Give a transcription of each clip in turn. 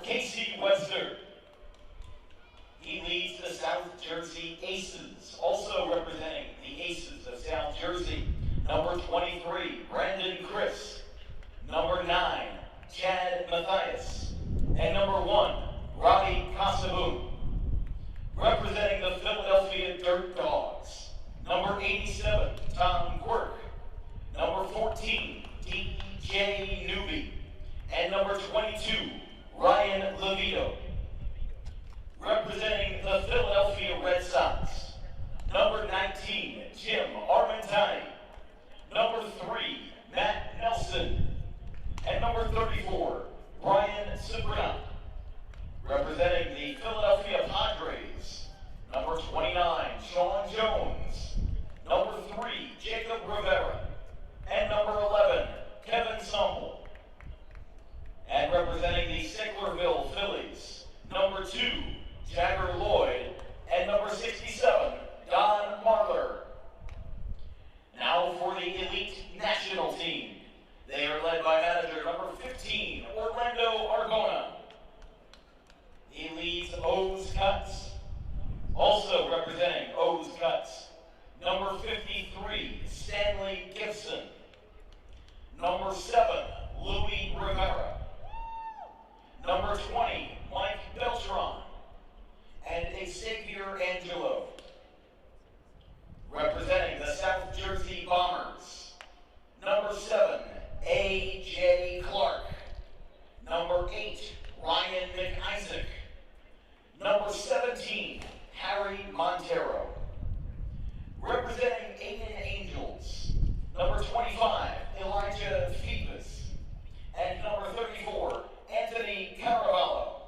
Casey Webster. He leads the South Jersey Aces, also representing the Aces of South Jersey. Number 23, Brandon Chris. Number 9, Chad Mathias. And number 1, Robbie Casaboon. Representing the Philadelphia Dirt Dogs. Number 87, Tom Quirk. Number 14, DJ Newby. And number 22, Ryan Levito. Representing the Philadelphia Red Sox. Number 19, Jim Armentani. Number 3, Matt Nelson. And number 34, Brian Ciprian. Representing the Philadelphia Padres. Number 29, Sean Jones. Number 3, Jacob Rivera. And number 11, Kevin Sumble. And representing the Sicklerville Phillies, number 2, Jagger Lloyd. And number 67, Don Marler. Now for the elite national team. They are led by manager number 15, Orlando Argona. He leads O's Cuts. Also representing O's Cuts, number 53, Stanley Gibson. Number 7, Louis Rivera. Number 20, Mike Beltran. And Xavier Angelo. Representing the South Jersey Bombers, number 7, A.J. Clark. Number 8, Ryan McIsaac. Number 17, Harry Montero. Representing Aiden Angels, number 25, Elijah Phoebus. And number 34, Anthony Caraballo.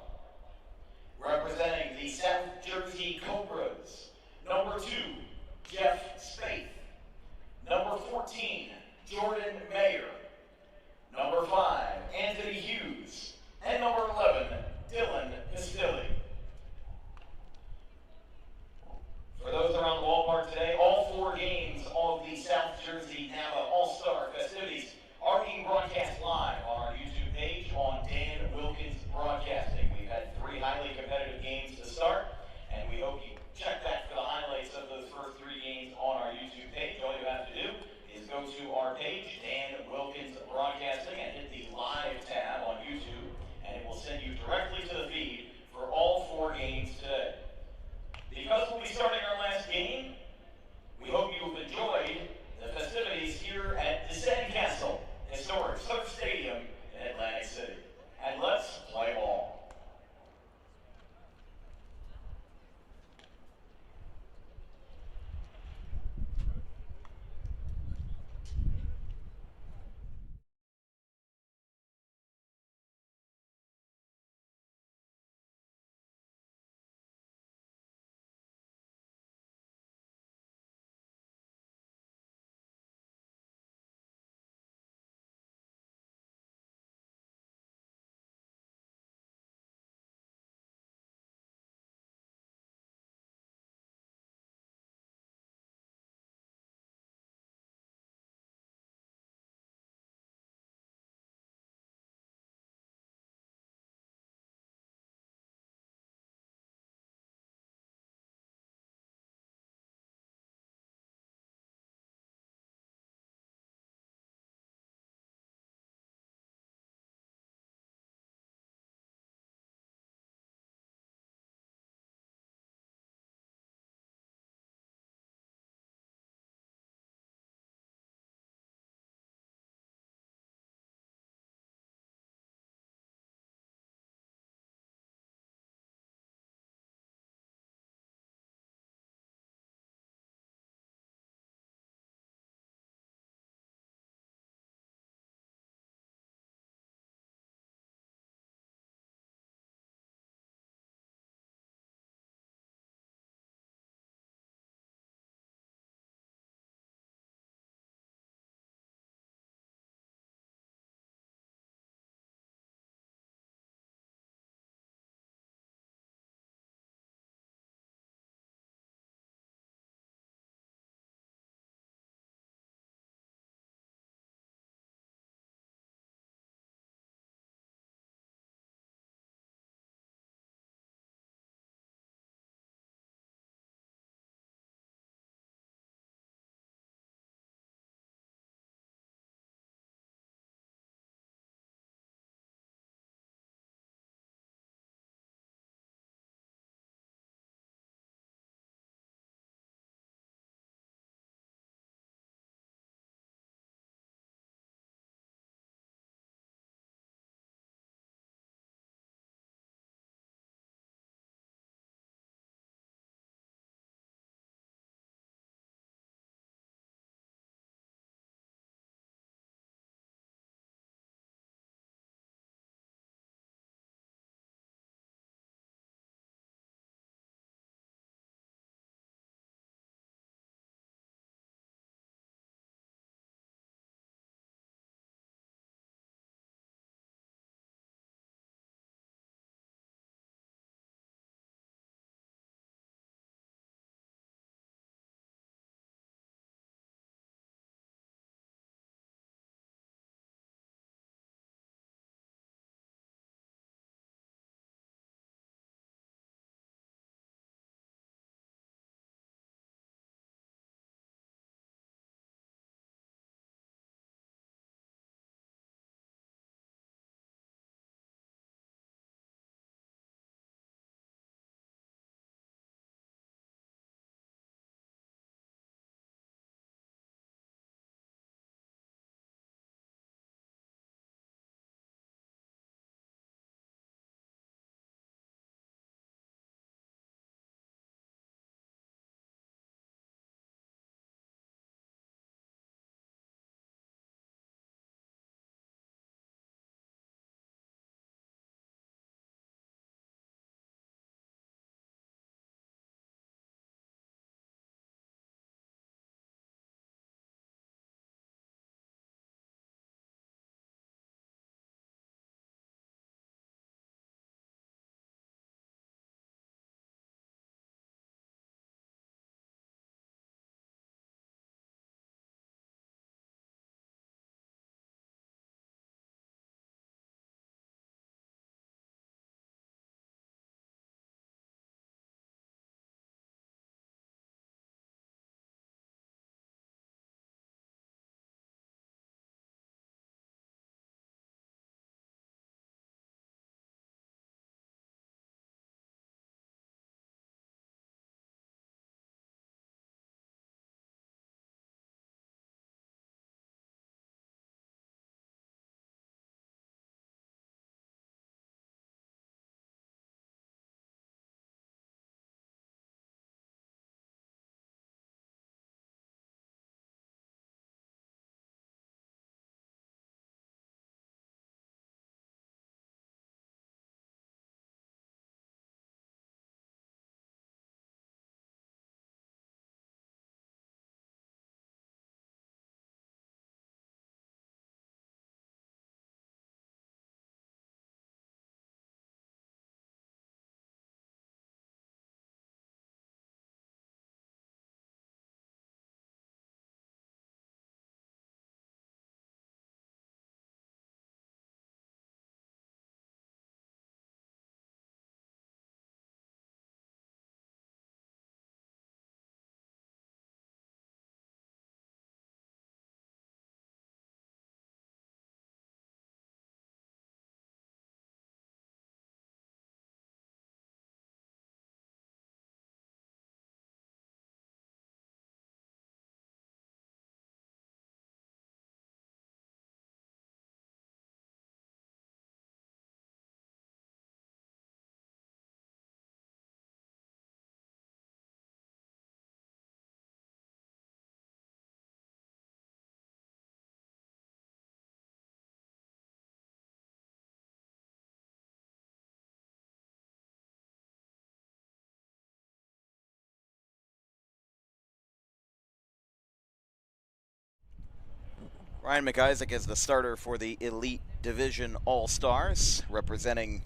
Ryan McIsaac is the starter for the Elite Division All-Stars, representing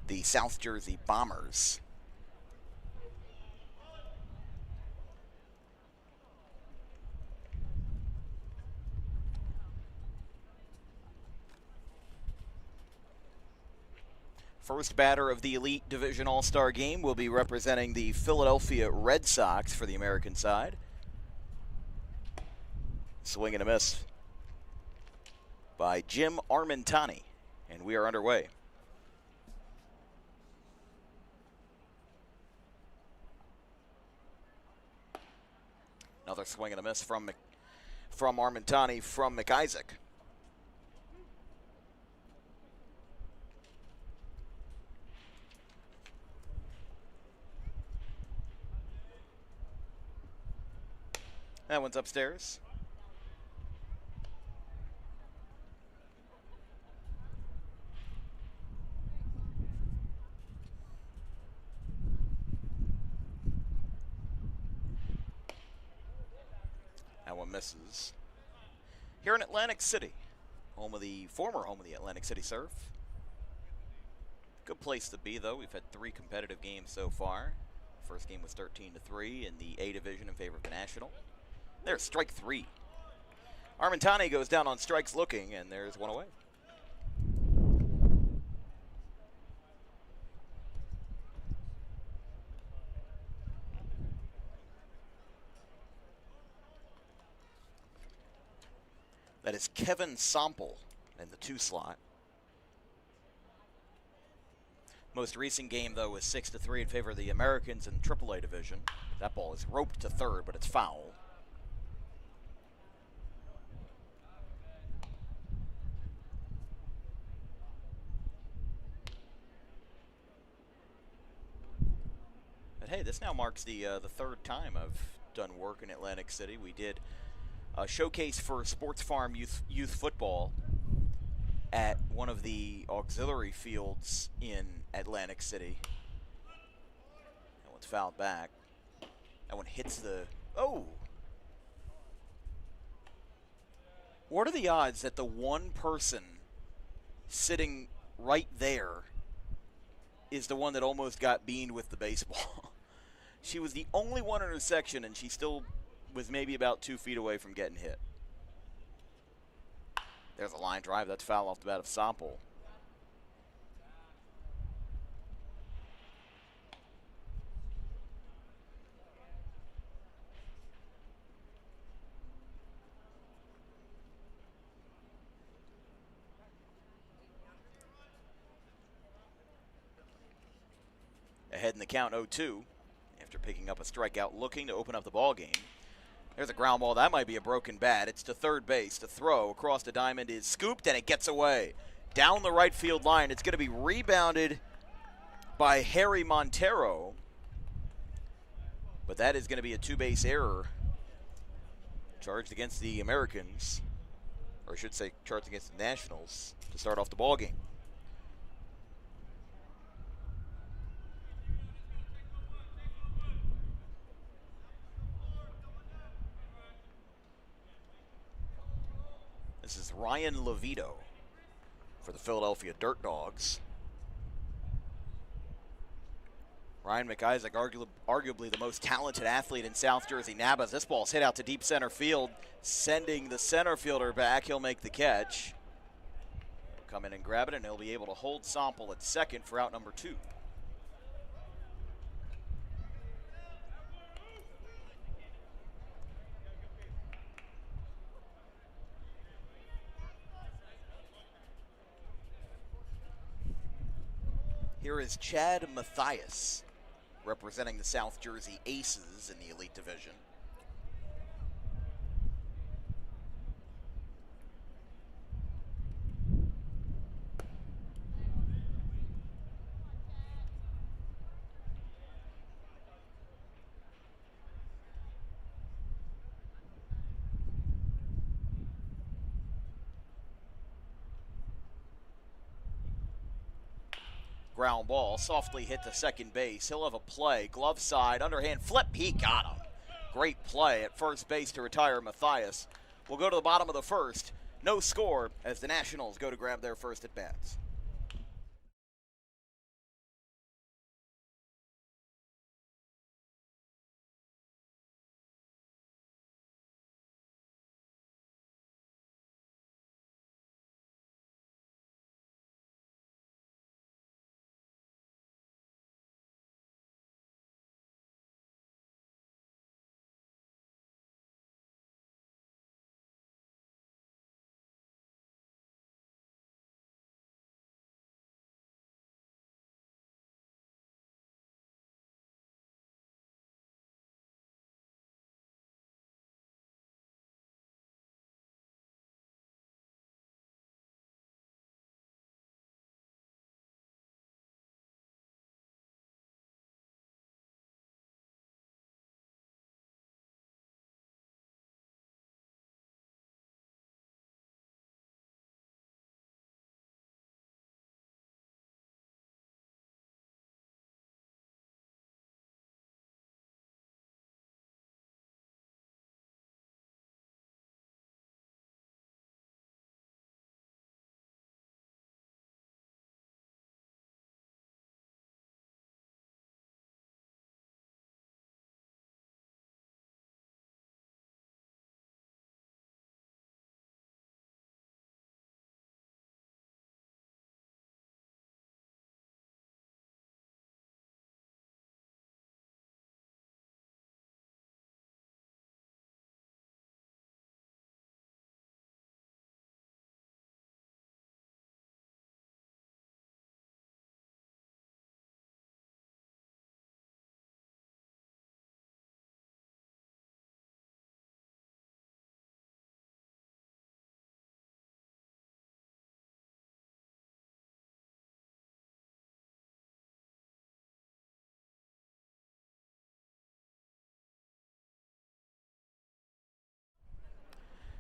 the South Jersey Bombers. First batter of the Elite Division All-Star game will be representing the Philadelphia Red Sox for the American side. Swing and a miss by Jim Armentani, and we are underway. Another swing and a miss from Armentani from McIsaac. That one's upstairs. That one misses. Here in Atlantic City, former home of the Atlantic City Surf. Good place to be, though. We've had 3 competitive games so far. First game was 13-3 in the A division in favor of the National. There's strike 3. Armentani goes down on strikes looking, and there's one away. That is Kevin Sample in the 2 slot. Most recent game, though, was 6-3 in favor of the Americans in the AAA division. That ball is roped to third, but it's foul. But hey, this now marks the 3rd time I've done work in Atlantic City. We did a showcase for Sports Farm youth football at one of the auxiliary fields in Atlantic City. That one's fouled back. That one hits the... Oh! What are the odds that the one person sitting right there is the one that almost got beaned with the baseball? She was the only one in her section, and she still was maybe about 2 feet away from getting hit. There's a line drive. That's foul off the bat of Sample. Ahead in the count 0-2 after picking up a strikeout, looking to open up the ball game. There's a ground ball. That might be a broken bat. It's to third base. To throw across the diamond is scooped, and it gets away. Down the right field line. It's going to be rebounded by Harry Montero. But that is going to be a 2-base error charged against the Americans. Or I should say charged against the Nationals to start off the ball game. This is Ryan Levito for the Philadelphia Dirt Dogs. Ryan McIsaac, arguably the most talented athlete in South Jersey NABA. This ball's hit out to deep center field, sending the center fielder back. He'll make the catch. He'll come in and grab it, and he'll be able to hold Sample at second for out number 2. Here is Chad Mathias, representing the South Jersey Aces in the Elite Division. Ground ball, softly hit to second base. He'll have a play, glove side, underhand flip, he got him. Great play at first base to retire Mathias. We'll go to the bottom of the first. No score as the Nationals go to grab their first at bats.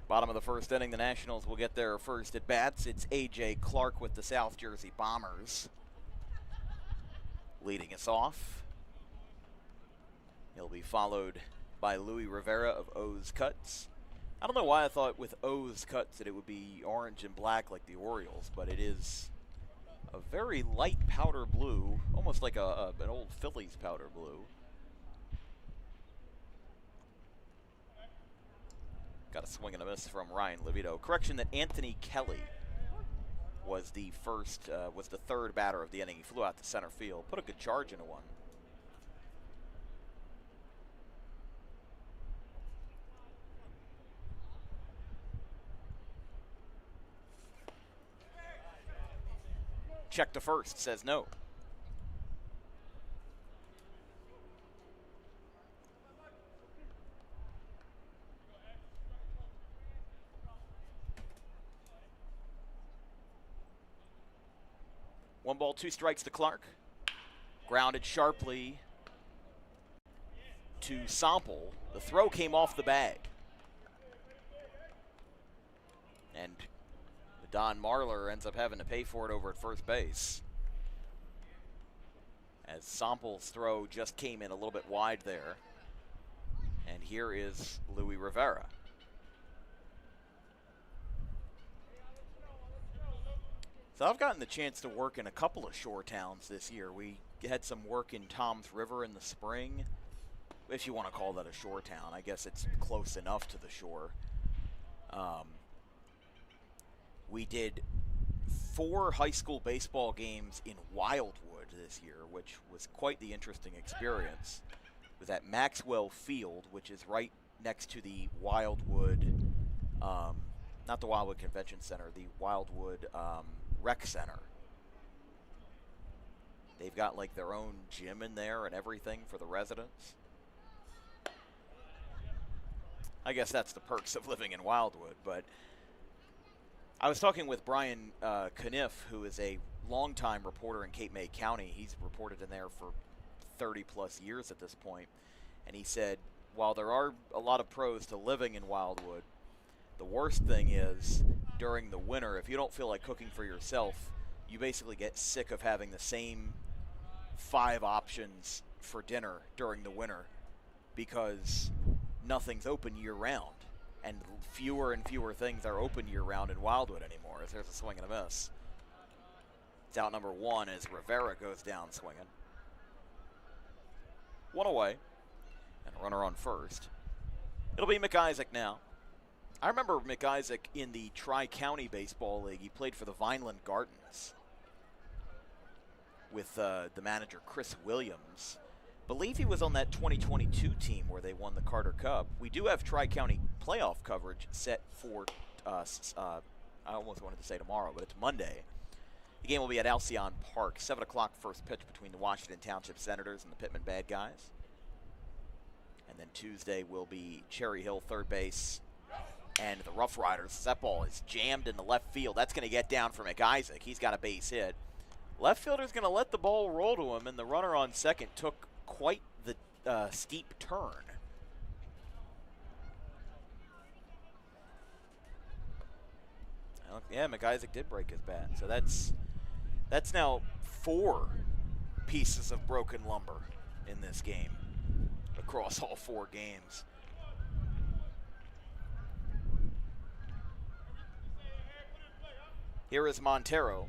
Bottom of the first inning, the Nationals will get their first at bats. It's A.J. Clark with the South Jersey Bombers leading us off. He'll be followed by Louis Rivera of O's Cuts. I don't know why I thought with O's Cuts that it would be orange and black like the Orioles, but it is a very light powder blue, almost like an old Phillies powder blue. Got a swing and a miss from Ryan Levito. Correction that Anthony Kelly was the third batter of the inning. He flew out to center field, put a good charge into one. Check to first, says no. One ball, two strikes to Clark. Grounded sharply to Sample. The throw came off the bag. And Don Marler ends up having to pay for it over at first base, as Sample's throw just came in a little bit wide there. And here is Louis Rivera. So I've gotten the chance to work in a couple of shore towns this year. We had some work in Toms River in the spring, if you want to call that a shore town. I guess it's close enough to the shore. We did 4 high school baseball games in Wildwood this year, which was quite the interesting experience. It was at Maxwell Field, which is right next to the Wildwood, not the Wildwood Convention Center, the Wildwood Rec Center. They've got like their own gym in there and everything for the residents. I guess that's the perks of living in Wildwood, but I was talking with Brian Kniff, who is a longtime reporter in Cape May County. He's reported in there for 30 plus years at this point. And he said, while there are a lot of pros to living in Wildwood, the worst thing is during the winter, if you don't feel like cooking for yourself, you basically get sick of having the same 5 options for dinner during the winter because nothing's open year round. and fewer and fewer things are open year-round in Wildwood anymore, as there's a swing and a miss. It's out number 1 as Rivera goes down swinging. 1 away, and a runner on first. It'll be McIsaac now. I remember McIsaac in the Tri-County Baseball League. He played for the Vineland Gardens with the manager, Chris Williams. Believe he was on that 2022 team where they won the Carter Cup. We do have Tri-County playoff coverage set for, I almost wanted to say tomorrow, but it's Monday. The game will be at Alcyon Park, 7 o'clock first pitch between the Washington Township Senators and the Pittman Bad Guys. And then Tuesday will be Cherry Hill third base and the Rough Riders. That ball is jammed in the left field. That's going to get down for McIsaac. He's got a base hit. Left fielder's going to let the ball roll to him, and the runner on second took quite the steep turn. Yeah, McIsaac did break his bat. So that's now 4 pieces of broken lumber in this game across all 4 games. Here is Montero.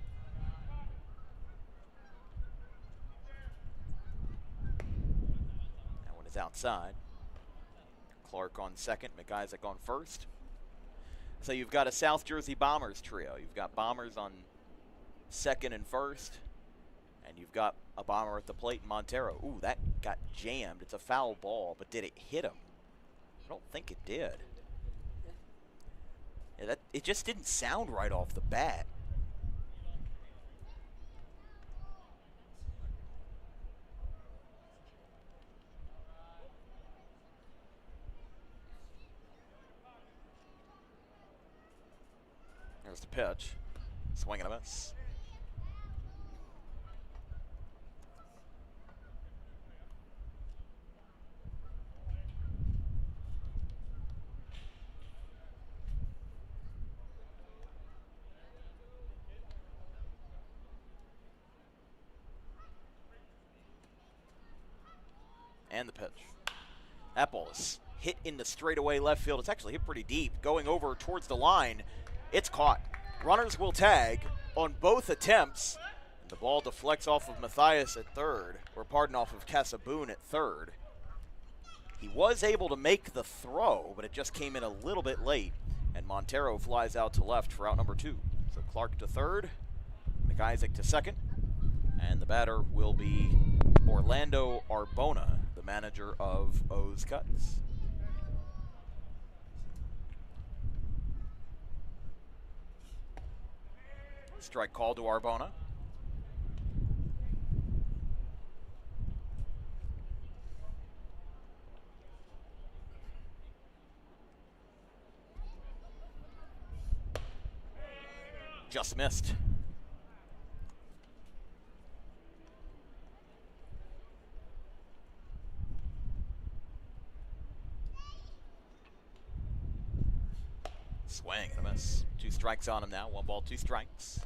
That one is outside. Clark on second, McIsaac on first. So you've got a South Jersey Bombers trio. You've got Bombers on second and first, and you've got a Bomber at the plate, Montero. Ooh, that got jammed. It's a foul ball, but did it hit him? I don't think it did. Yeah, it just didn't sound right off the bat. There's the pitch. Swing and a miss. And the pitch. That ball is hit into straightaway left field. It's actually hit pretty deep. Going over towards the line. It's caught. Runners will tag on both attempts. And the ball deflects off of Matthias at third, or pardon, off of Casaboon at third. He was able to make the throw, but it just came in a little bit late. And Montero flies out to left for out number 2. So Clark to third, McIsaac to second, and the batter will be Orlando Arbona, the manager of O's Cuts. Strike call to Arbona. Just missed. Swing and a miss. 2 strikes on him now. 1 ball, 2 strikes.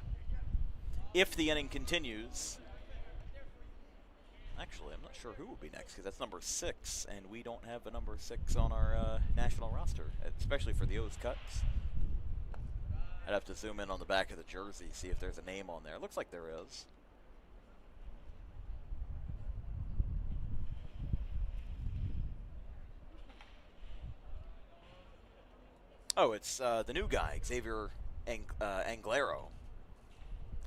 If the inning continues, actually, I'm not sure who will be next because that's number 6, and we don't have a number 6 on our national roster, especially for the O's Cuts. I'd have to zoom in on the back of the jersey, see if there's a name on there. It looks like there is. Oh, it's the new guy, Xavier Anglero.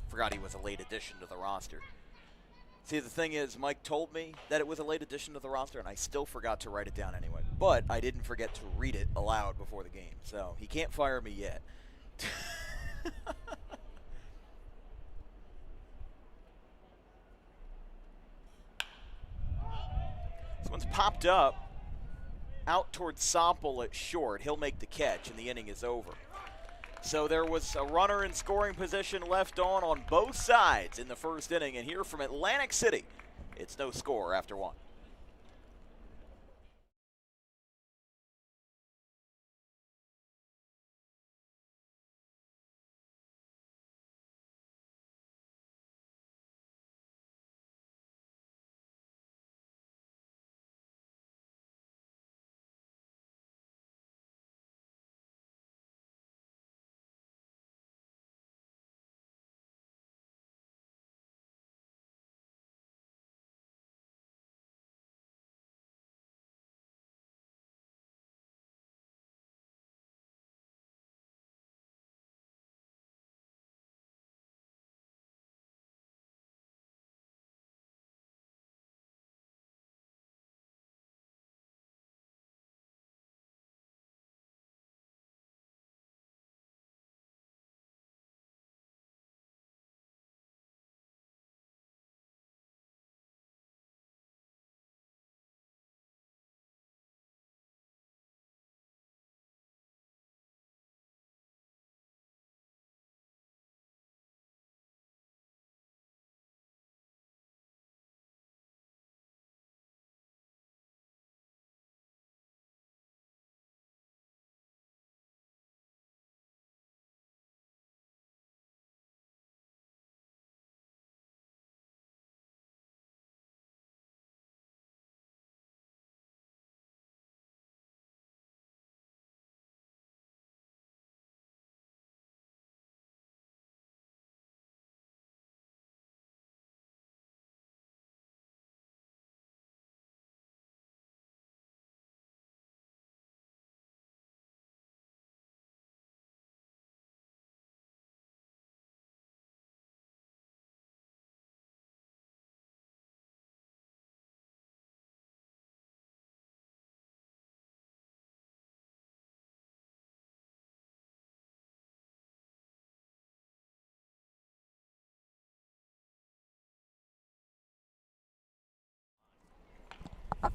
Forgot he was a late addition to the roster. See, the thing is, Mike told me that it was a late addition to the roster, and I still forgot to write it down anyway. But I didn't forget to read it aloud before the game, so he can't fire me yet. This one's popped up out towards Sample at short. He'll make the catch, and the inning is over. So there was a runner in scoring position left on both sides in the first inning. And here from Atlantic City, it's no score after 1.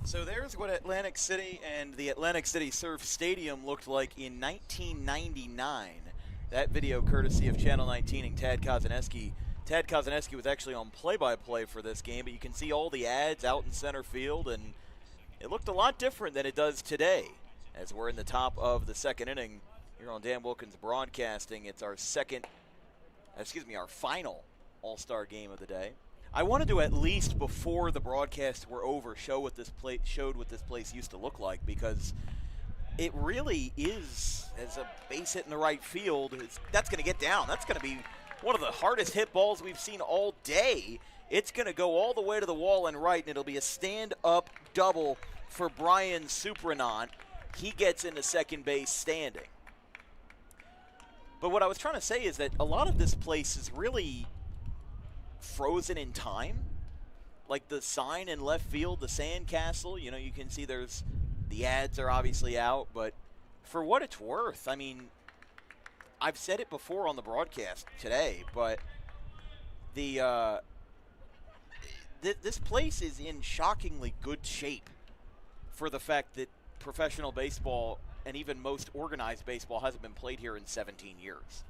So there's what Atlantic City and the Atlantic City Surf Stadium looked like in 1999. That video courtesy of Channel 19 and Tad Kozaneski. Tad Kozaneski was actually on play-by-play for this game, but you can see all the ads out in center field, and it looked a lot different than it does today. As we're in the top of the second inning here on Dan Wilkins Broadcasting, it's our final All-Star game of the day. I wanted to, at least before the broadcasts were over, showed what this place used to look like, because it really is, as a base hit in the right field, that's going to get down. That's going to be one of the hardest hit balls we've seen all day. It's going to go all the way to the wall and right, and it'll be a stand-up double for Brian Supranant. He gets into second base standing. But what I was trying to say is that a lot of this place is really frozen in time. Like the sign in left field, the sandcastle, you can see the ads are obviously out, but for what it's worth, I mean, I've said it before on the broadcast today, but this place is in shockingly good shape for the fact that professional baseball and even most organized baseball hasn't been played here in 17 years.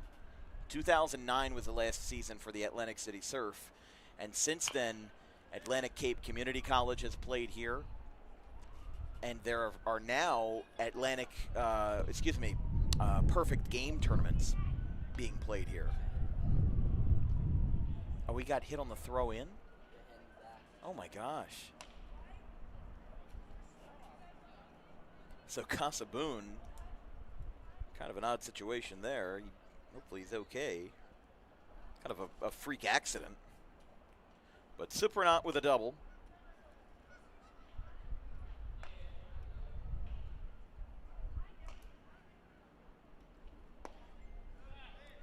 2009 was the last season for the Atlantic City Surf, and since then, Atlantic Cape Community College has played here, and there are now perfect game tournaments being played here. Oh, we got hit on the throw in? Oh my gosh. So Casaboon, kind of an odd situation there. Hopefully he's okay. Kind of a freak accident. But Supranant with a double.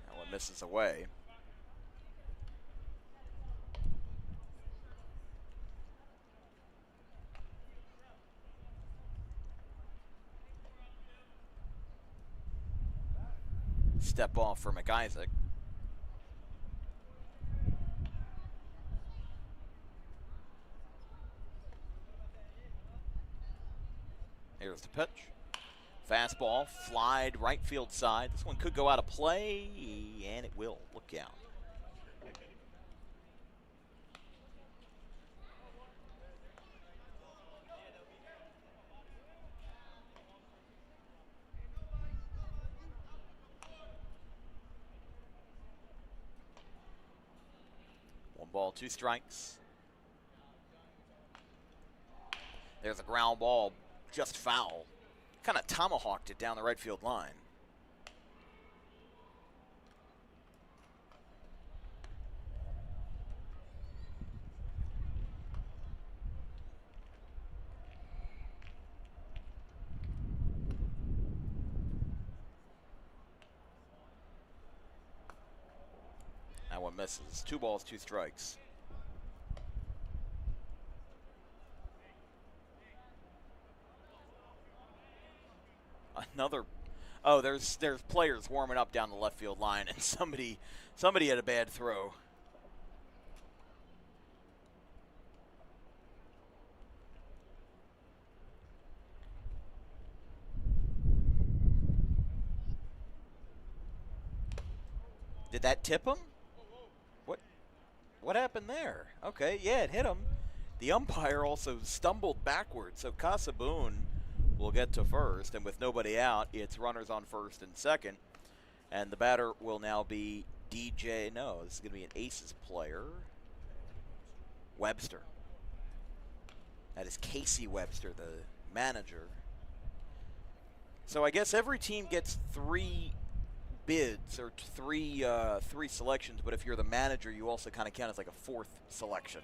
That one misses away. Step off for McIsaac. Here's the pitch. Fastball, flied right field side. This one could go out of play, and it will. Look out. One ball, two strikes. There's a ground ball, just foul. Kind of tomahawked it down the right field line. That one misses. 2 balls, 2 strikes. Another, there's players warming up down the left field line, and somebody had a bad throw. Did that tip him? What happened there? Okay, yeah, it hit him. The umpire also stumbled backwards, so Casaboon will get to first, and with nobody out, it's runners on first and second, and the batter will now be this is going to be an Aces player, Webster. That is Casey Webster, the manager. So I guess every team gets 3 bids or three selections, but if you're the manager, you also kind of count as like a 4th selection.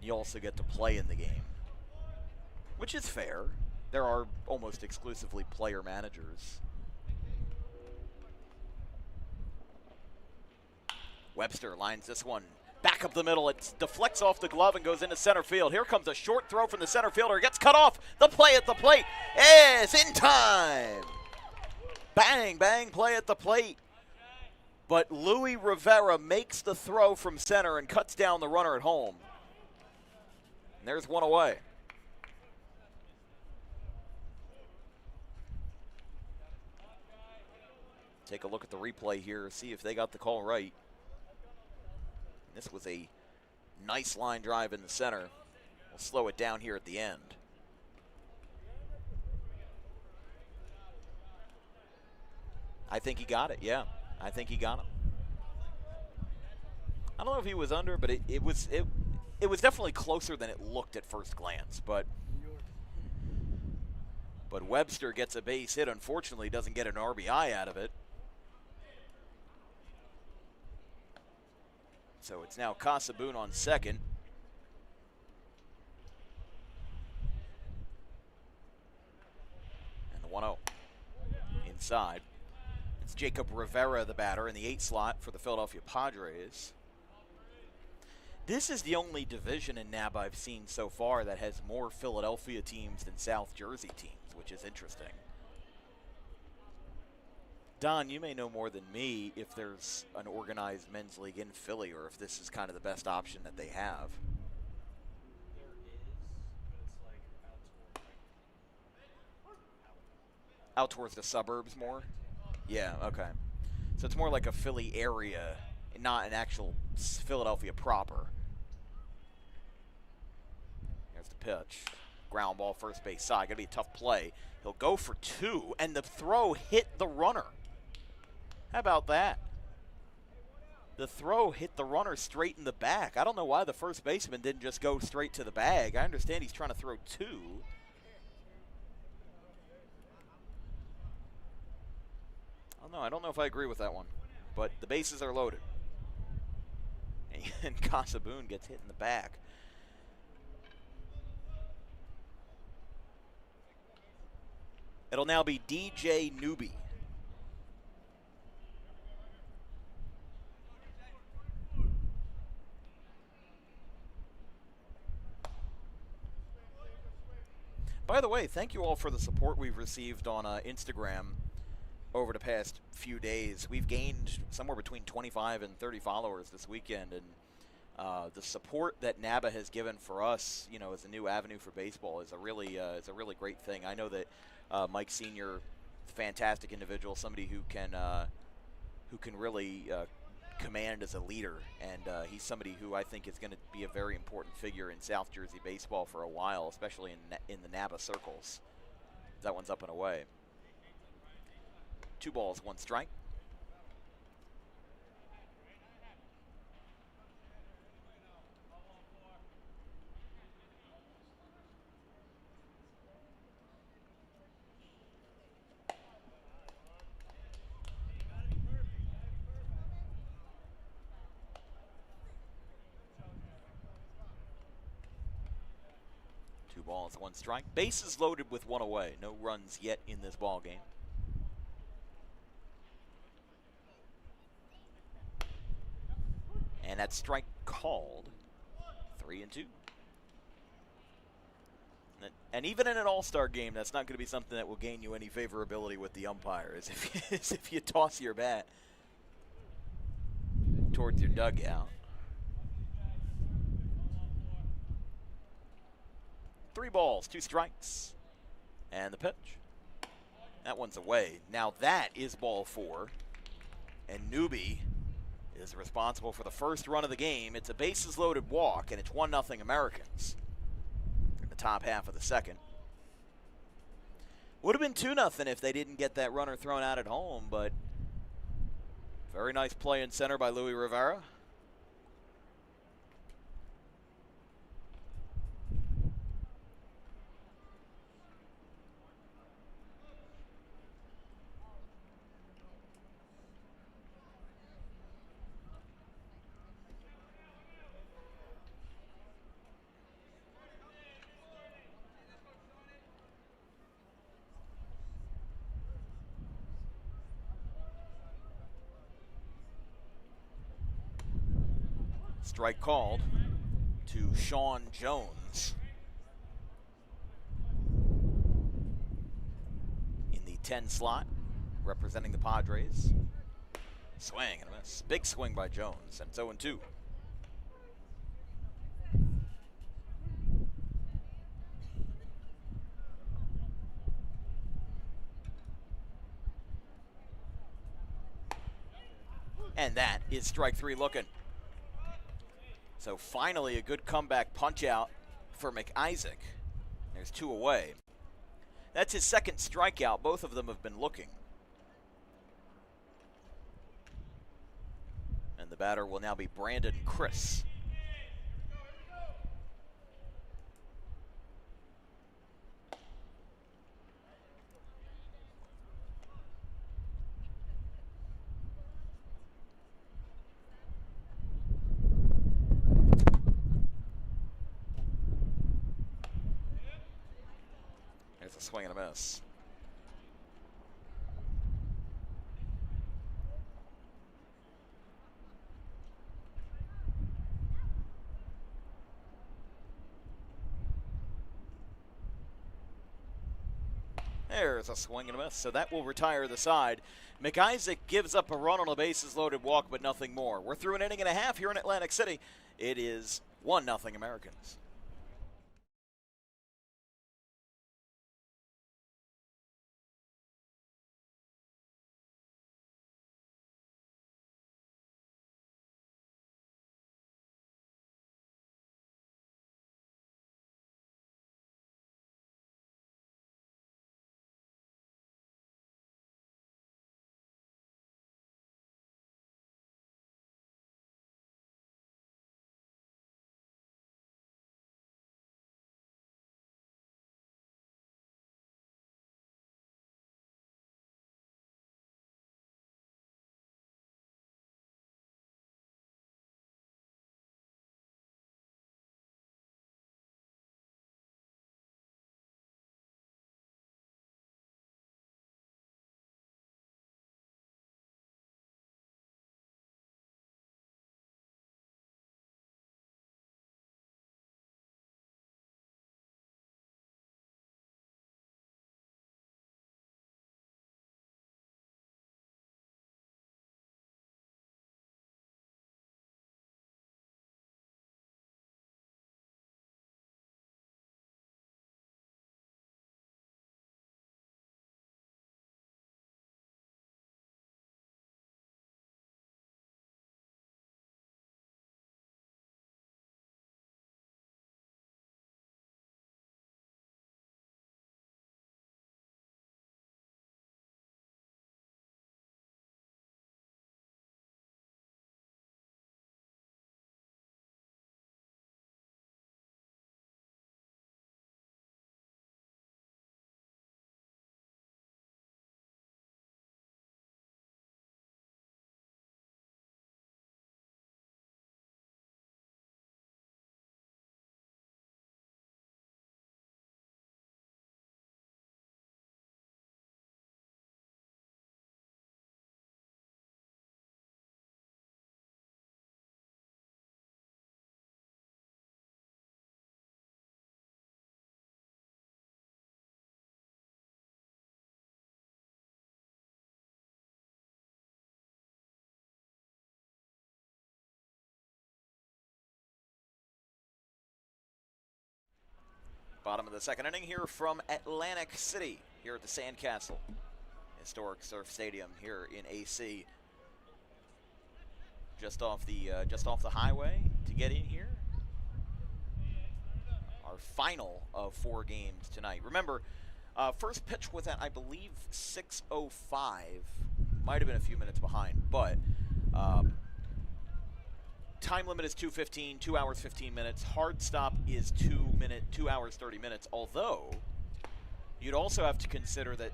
You also get to play in the game, which is fair. There are almost exclusively player managers. Webster lines this one back up the middle. It deflects off the glove and goes into center field. Here comes a short throw from the center fielder. It gets cut off. The play at the plate is in time. Bang, bang, play at the plate. But Louis Rivera makes the throw from center and cuts down the runner at home. And there's one away. Take a look at the replay here, see if they got the call right. This was a nice line drive in the center. We'll slow it down here at the end. I think he got it, yeah. I think he got him. I don't know if he was under, but it was definitely closer than it looked at first glance. But Webster gets a base hit. Unfortunately, doesn't get an RBI out of it. So it's now Casaboon on second. And the 1-0 inside. It's Jacob Rivera, the batter, in the 8 slot for the Philadelphia Padres. This is the only division in NABA I've seen so far that has more Philadelphia teams than South Jersey teams, which is interesting. Don, you may know more than me if there's an organized men's league in Philly or if this is kind of the best option that they have. There is, but it's like Out towards the suburbs more? Yeah, okay. So it's more like a Philly area, not an actual Philadelphia proper. There's the pitch. Ground ball, first base side. Gonna be a tough play. He'll go for 2, and the throw hit the runner. How about that? The throw hit the runner straight in the back. I don't know why the first baseman didn't just go straight to the bag. I understand he's trying to throw 2. I don't know if I agree with that one. But the bases are loaded. And Casaboon gets hit in the back. It'll now be DJ Newby. By the way, thank you all for the support we've received on Instagram over the past few days. We've gained somewhere between 25 and 30 followers this weekend, and the support that NABA has given for us, you know, as a new avenue for baseball is a really great thing. I know that Mike Sr., fantastic individual, somebody who can really command as a leader, and he's somebody who I think is going to be a very important figure in South Jersey baseball for a while, especially in the NABA circles. That one's up and away. 2 balls, 1 strike. Balls, 1 strike. Bases loaded with 1 away. No runs yet in this ball game. And that strike called. 3-2. And even in an all-star game, that's not going to be something that will gain you any favorability with the umpires. If you toss your bat towards your dugout. 3 balls, 2 strikes. And the pitch. That one's away. Now that is ball 4. And Newby is responsible for the first run of the game. It's a bases loaded walk, and it's 1-0 Americans in the top half of the second. Would have been 2-0 if they didn't get that runner thrown out at home, but very nice play in center by Louis Rivera. Strike called to Sean Jones in the 10 slot, representing the Padres. Swing and a miss. Big swing by Jones, and it's 0-2. And that is strike 3 looking. So finally a good comeback punch out for McIsaac. There's 2 away. That's his second strikeout. Both of them have been looking. And the batter will now be Brandon Chris. There's a swing and a miss. There's a swing and a miss, so that will retire the side. McIsaac gives up a run on a bases-loaded walk, but nothing more. We're through an inning and a half here in Atlantic City. It is 1-0 Americans. Bottom of the second inning here from Atlantic City, here at the Sandcastle, historic surf stadium here in AC. Just off the highway to get in here. Our final of 4 games tonight. Remember, first pitch was at, I believe, 6:05. Might have been a few minutes behind, but time limit is 2:15, 2 hours 15 minutes. Hard stop is 2 hours 30 minutes. Although you'd also have to consider that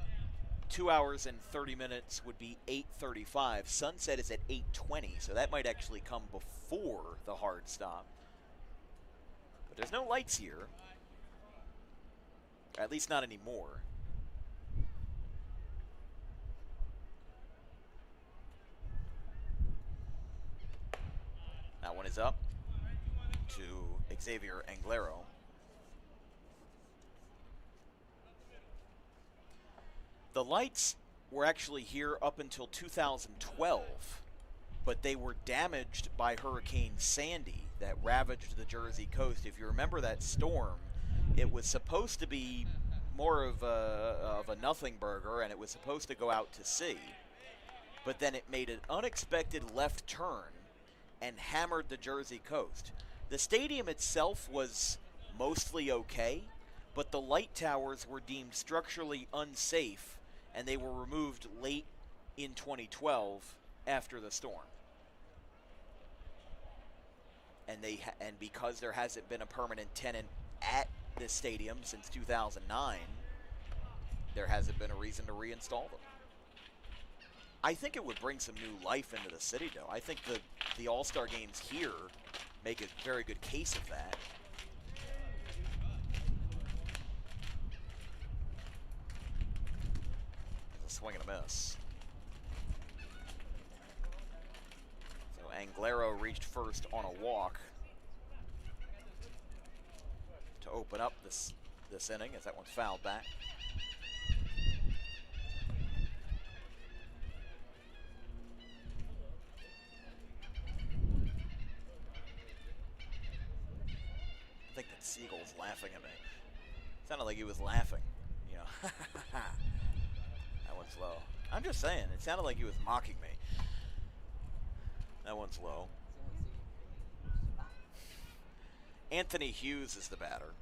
2 hours and 30 minutes would be 8:35. Sunset is at 8:20, so that might actually come before the hard stop. But there's no lights here, at least not anymore. That one is up to Xavier Anglero. The lights were actually here up until 2012, but they were damaged by Hurricane Sandy that ravaged the Jersey coast. If you remember that storm, it was supposed to be more of a nothing burger, and it was supposed to go out to sea. but then it made an unexpected left turn and hammered the Jersey coast. The stadium itself was mostly okay, but the light towers were deemed structurally unsafe, and they were removed late in 2012 after the storm. And because there hasn't been a permanent tenant at this stadium since 2009, there hasn't been a reason to reinstall them. I think it would bring some new life into the city, though. I think the All-Star games here make a very good case of that. It's a swing and a miss. So Anglero reached first on a walk to open up this inning, as that one's fouled back. I think that Siegel's laughing at me. Sounded like he was laughing, you know. That one's low. I'm just saying, it sounded like he was mocking me. That one's low. Anthony Hughes is the batter.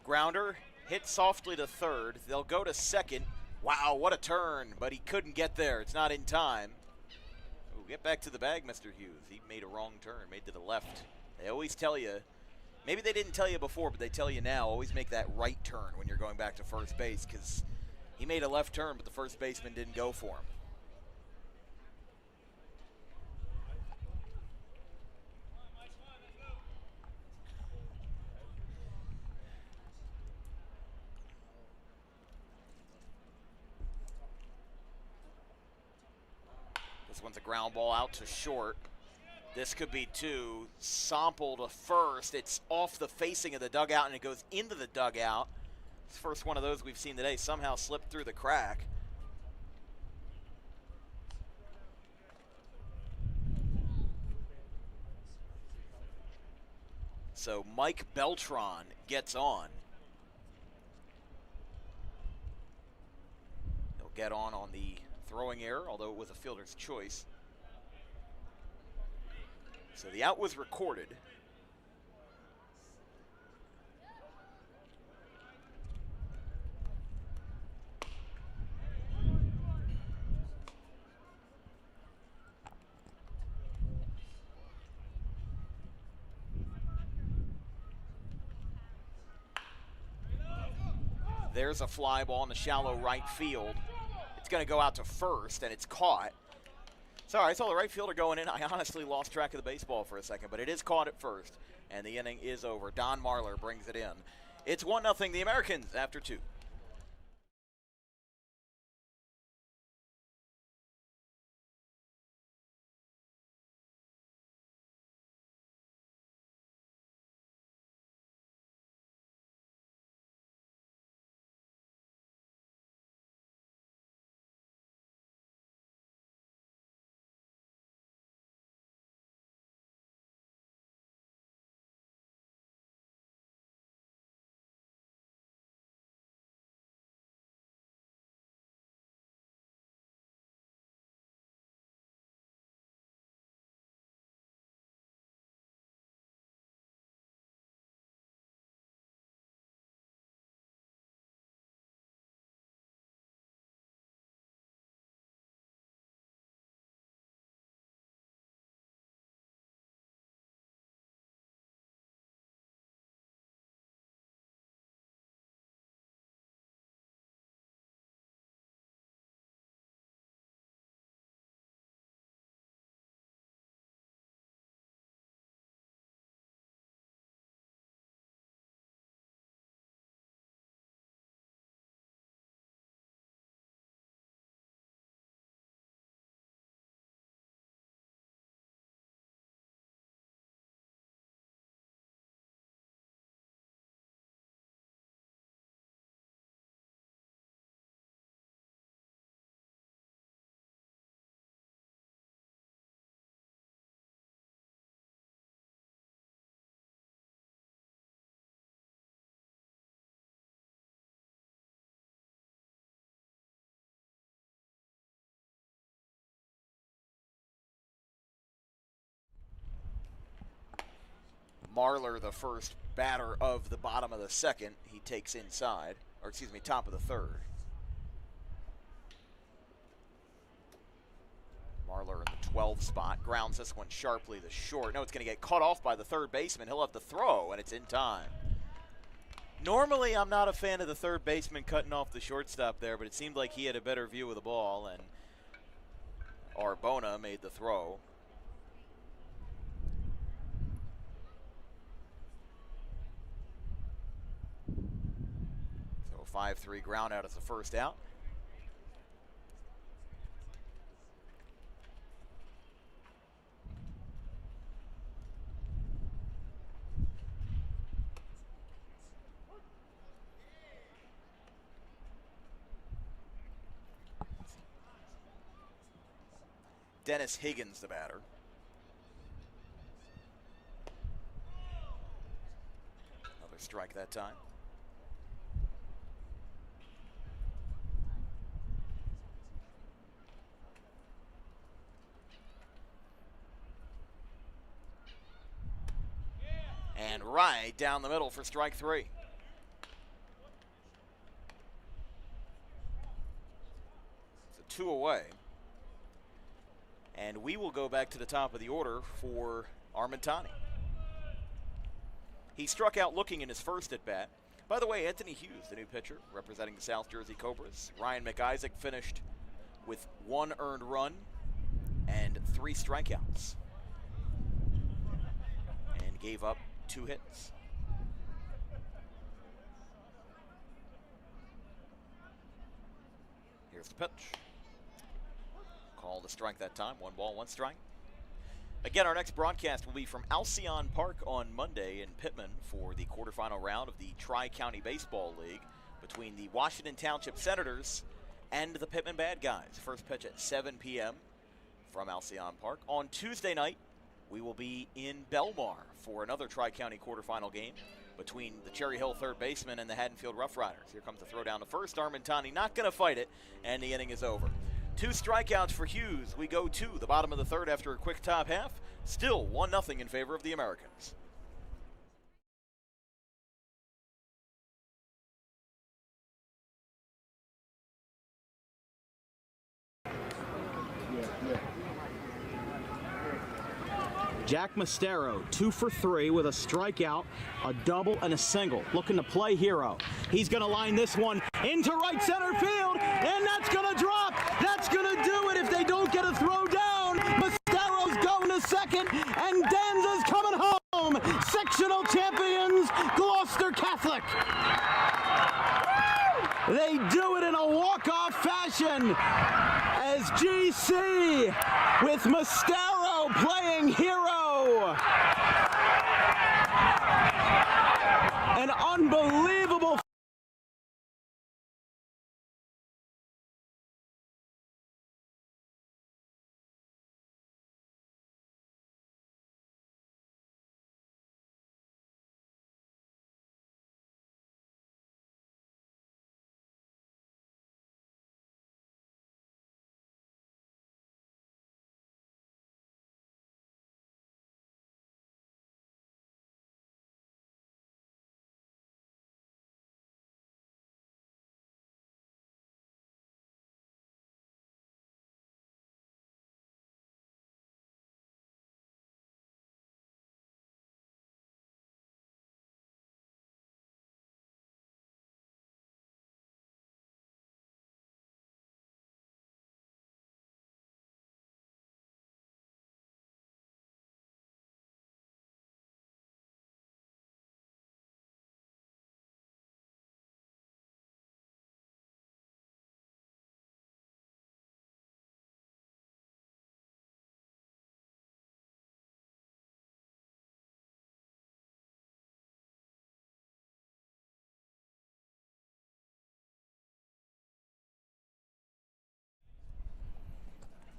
Grounder hit softly to third. They'll go to second. Wow, what a turn, but he couldn't get there. It's not in time. Ooh, get back to the bag, Mr. Hughes. He made a wrong turn, made to the left. They always tell you, maybe they didn't tell you before, but they tell you now, always make that right turn when you're going back to first base, because he made a left turn, but the first baseman didn't go for him. This one's a ground ball out to short. This could be two. Sample to first. It's off the facing of the dugout, and it goes into the dugout. It's the first one of those we've seen today. Somehow slipped through the crack. So Mike Beltran gets on. He'll get on the throwing error, although it was a fielder's choice. So the out was recorded. There's a fly ball in the shallow right field. It's going to go out to first, and it's caught. Sorry, I saw the right fielder going in. I honestly lost track of the baseball for a second, but it is caught at first, and the inning is over. Don Marler brings it in. It's 1-0 the Americans after 2. Marlar, the first batter of the bottom of the second, he takes inside, or excuse me, top of the third. Marlar in the 12 spot, grounds this one sharply to short. No, it's going to get cut off by the third baseman. He'll have to throw, and it's in time. Normally, I'm not a fan of the third baseman cutting off the shortstop there, but it seemed like he had a better view of the ball, and Arbona made the throw. So a 5-3 ground out as the first out. Dennis Higgins, the batter. Another strike that time. And right down the middle for strike three. It's a 2 away. And we will go back to the top of the order for Armentani. He struck out looking in his first at-bat. By the way, Anthony Hughes, the new pitcher, representing the South Jersey Cobras. Ryan McIsaac finished with 1 earned run and 3 strikeouts. And gave up 2 hits. Here's the pitch. Call the strike that time. 1 ball, 1 strike. Again, our next broadcast will be from Alcyon Park on Monday in Pittman for the quarterfinal round of the Tri-County Baseball League between the Washington Township Senators and the Pittman Bad Guys. First pitch at 7 p.m. from Alcyon Park. On Tuesday night, we will be in Belmar for another Tri-County quarterfinal game between the Cherry Hill third baseman and the Haddonfield Rough Riders. Here comes the throw down to first. Armentani not going to fight it, and the inning is over. 2 strikeouts for Hughes. We go to the bottom of the third after a quick top half. Still 1-0 in favor of the Americans. Jack Mastero, 2 for 3 with a strikeout, a double, and a single. Looking to play hero. He's going to line this one into right center field, and that's going to drop. That's going to do it if they don't get a throw down. Mastero's going to second, and Danza's coming home. Sectional champions, Gloucester Catholic. They do it in a walk-off fashion as GC with Mastero playing hero. An unbelievable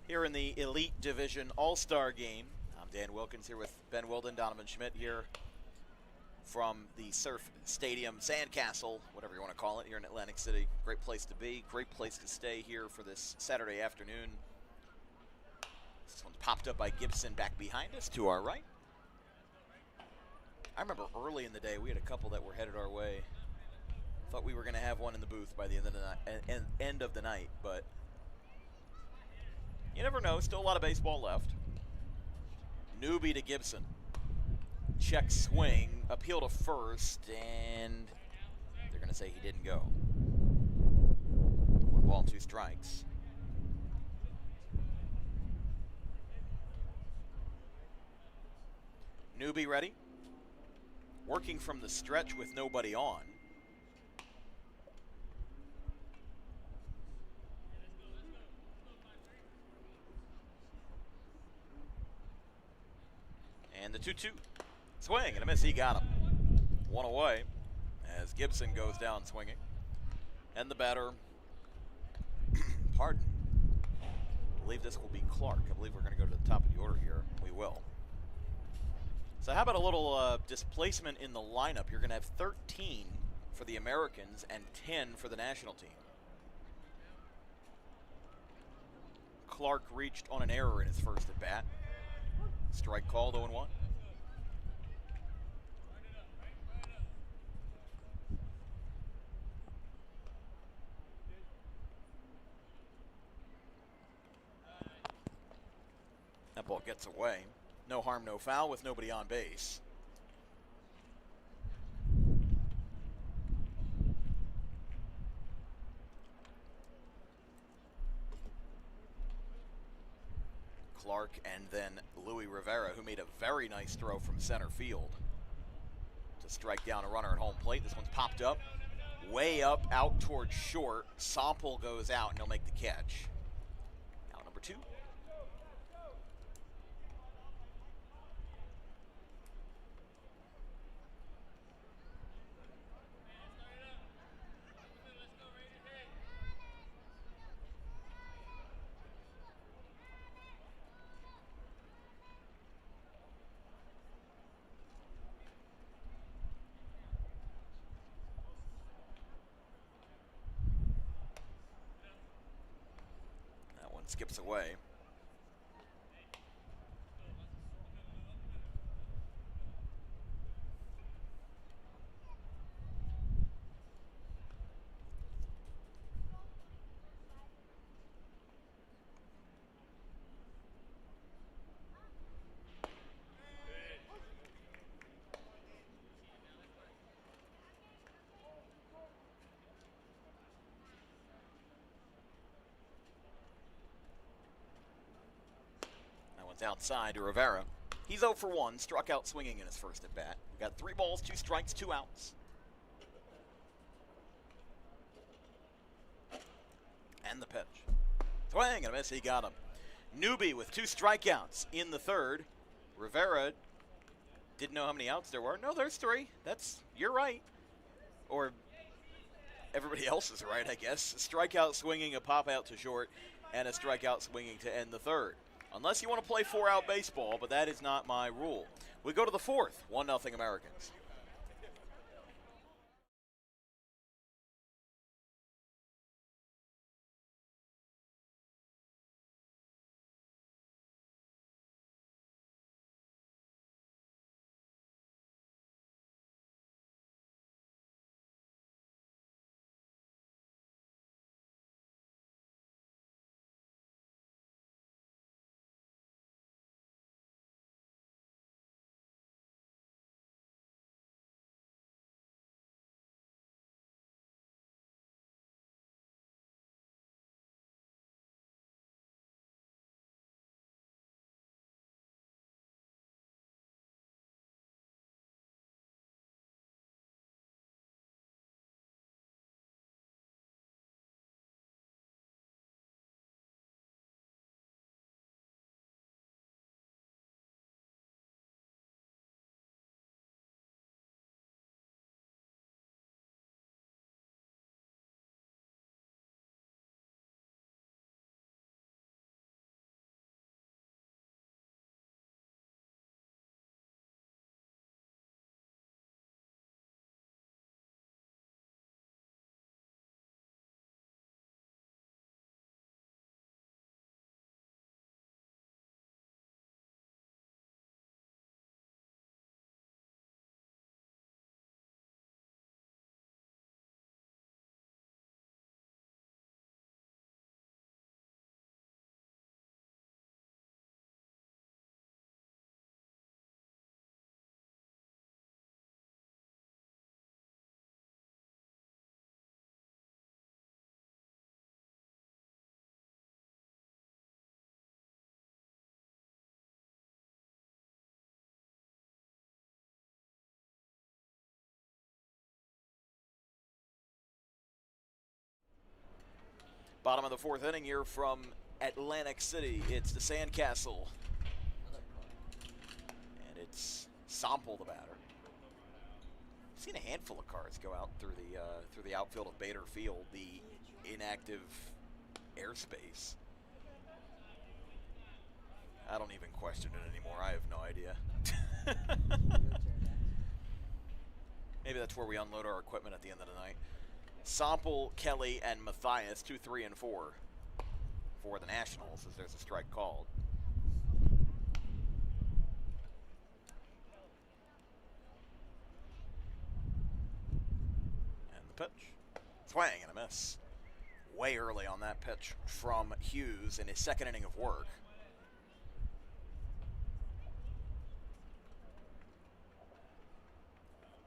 here in the Elite Division All-Star Game. I'm Dan Wilkins here with Ben Wilden, Donovan Schmidt here from the Surf Stadium, Sandcastle, whatever you want to call it, here in Atlantic City. Great place to be, great place to stay here for this Saturday afternoon. This one's popped up by Gibson back behind us to our right. I remember early in the day we had a couple that were headed our way. Thought we were going to have one in the booth by the end of the night, but you never know. Still a lot of baseball left. Newby to Gibson. Check swing, appeal to first, and they're going to say he didn't go. 1 ball, 2 strikes. Newby ready. Working from the stretch with nobody on. And the 2-2. Swing and a miss. He got him. 1 away as Gibson goes down swinging. And the batter, pardon, I believe this will be Clark. I believe we're going to go to the top of the order here. We will. So how about a little displacement in the lineup? You're going to have 13 for the Americans and 10 for the national team. Clark reached on an error in his first at bat. Strike called, 0-1. That ball gets away. No harm, no foul with nobody on base. Clark and then Louis Rivera, who made a very nice throw from center field to strike down a runner at home plate. This one's popped up, way up, out towards short. Sample goes out, and he'll make the catch. Out number 2. Skips away. Outside to Rivera. He's 0 for 1, struck out swinging in his first at bat. We got 3 balls, 2 strikes, 2 outs. And the pitch. Swing and a miss, he got him. Newby with 2 strikeouts in the third. Rivera didn't know how many outs there were. No, there's 3. You're right. Or everybody else is right, I guess. A strikeout swinging, a pop out to short, and a strikeout swinging to end the third. Unless you want to play 4-out baseball, but that is not my rule. We go to the 4th, 1-0 Americans. Bottom of the fourth inning here from Atlantic City. It's the Sandcastle. And it's Sample the batter. I've seen a handful of cars go out through the outfield of Bader Field, the inactive airspace. I don't even question it anymore. I have no idea. Maybe that's where we unload our equipment at the end of the night. Sample, Kelly, and Matthias, 2, 3, and 4 for the Nationals as there's a strike called. And the pitch. Swing and a miss. Way early on that pitch from Hughes in his second inning of work.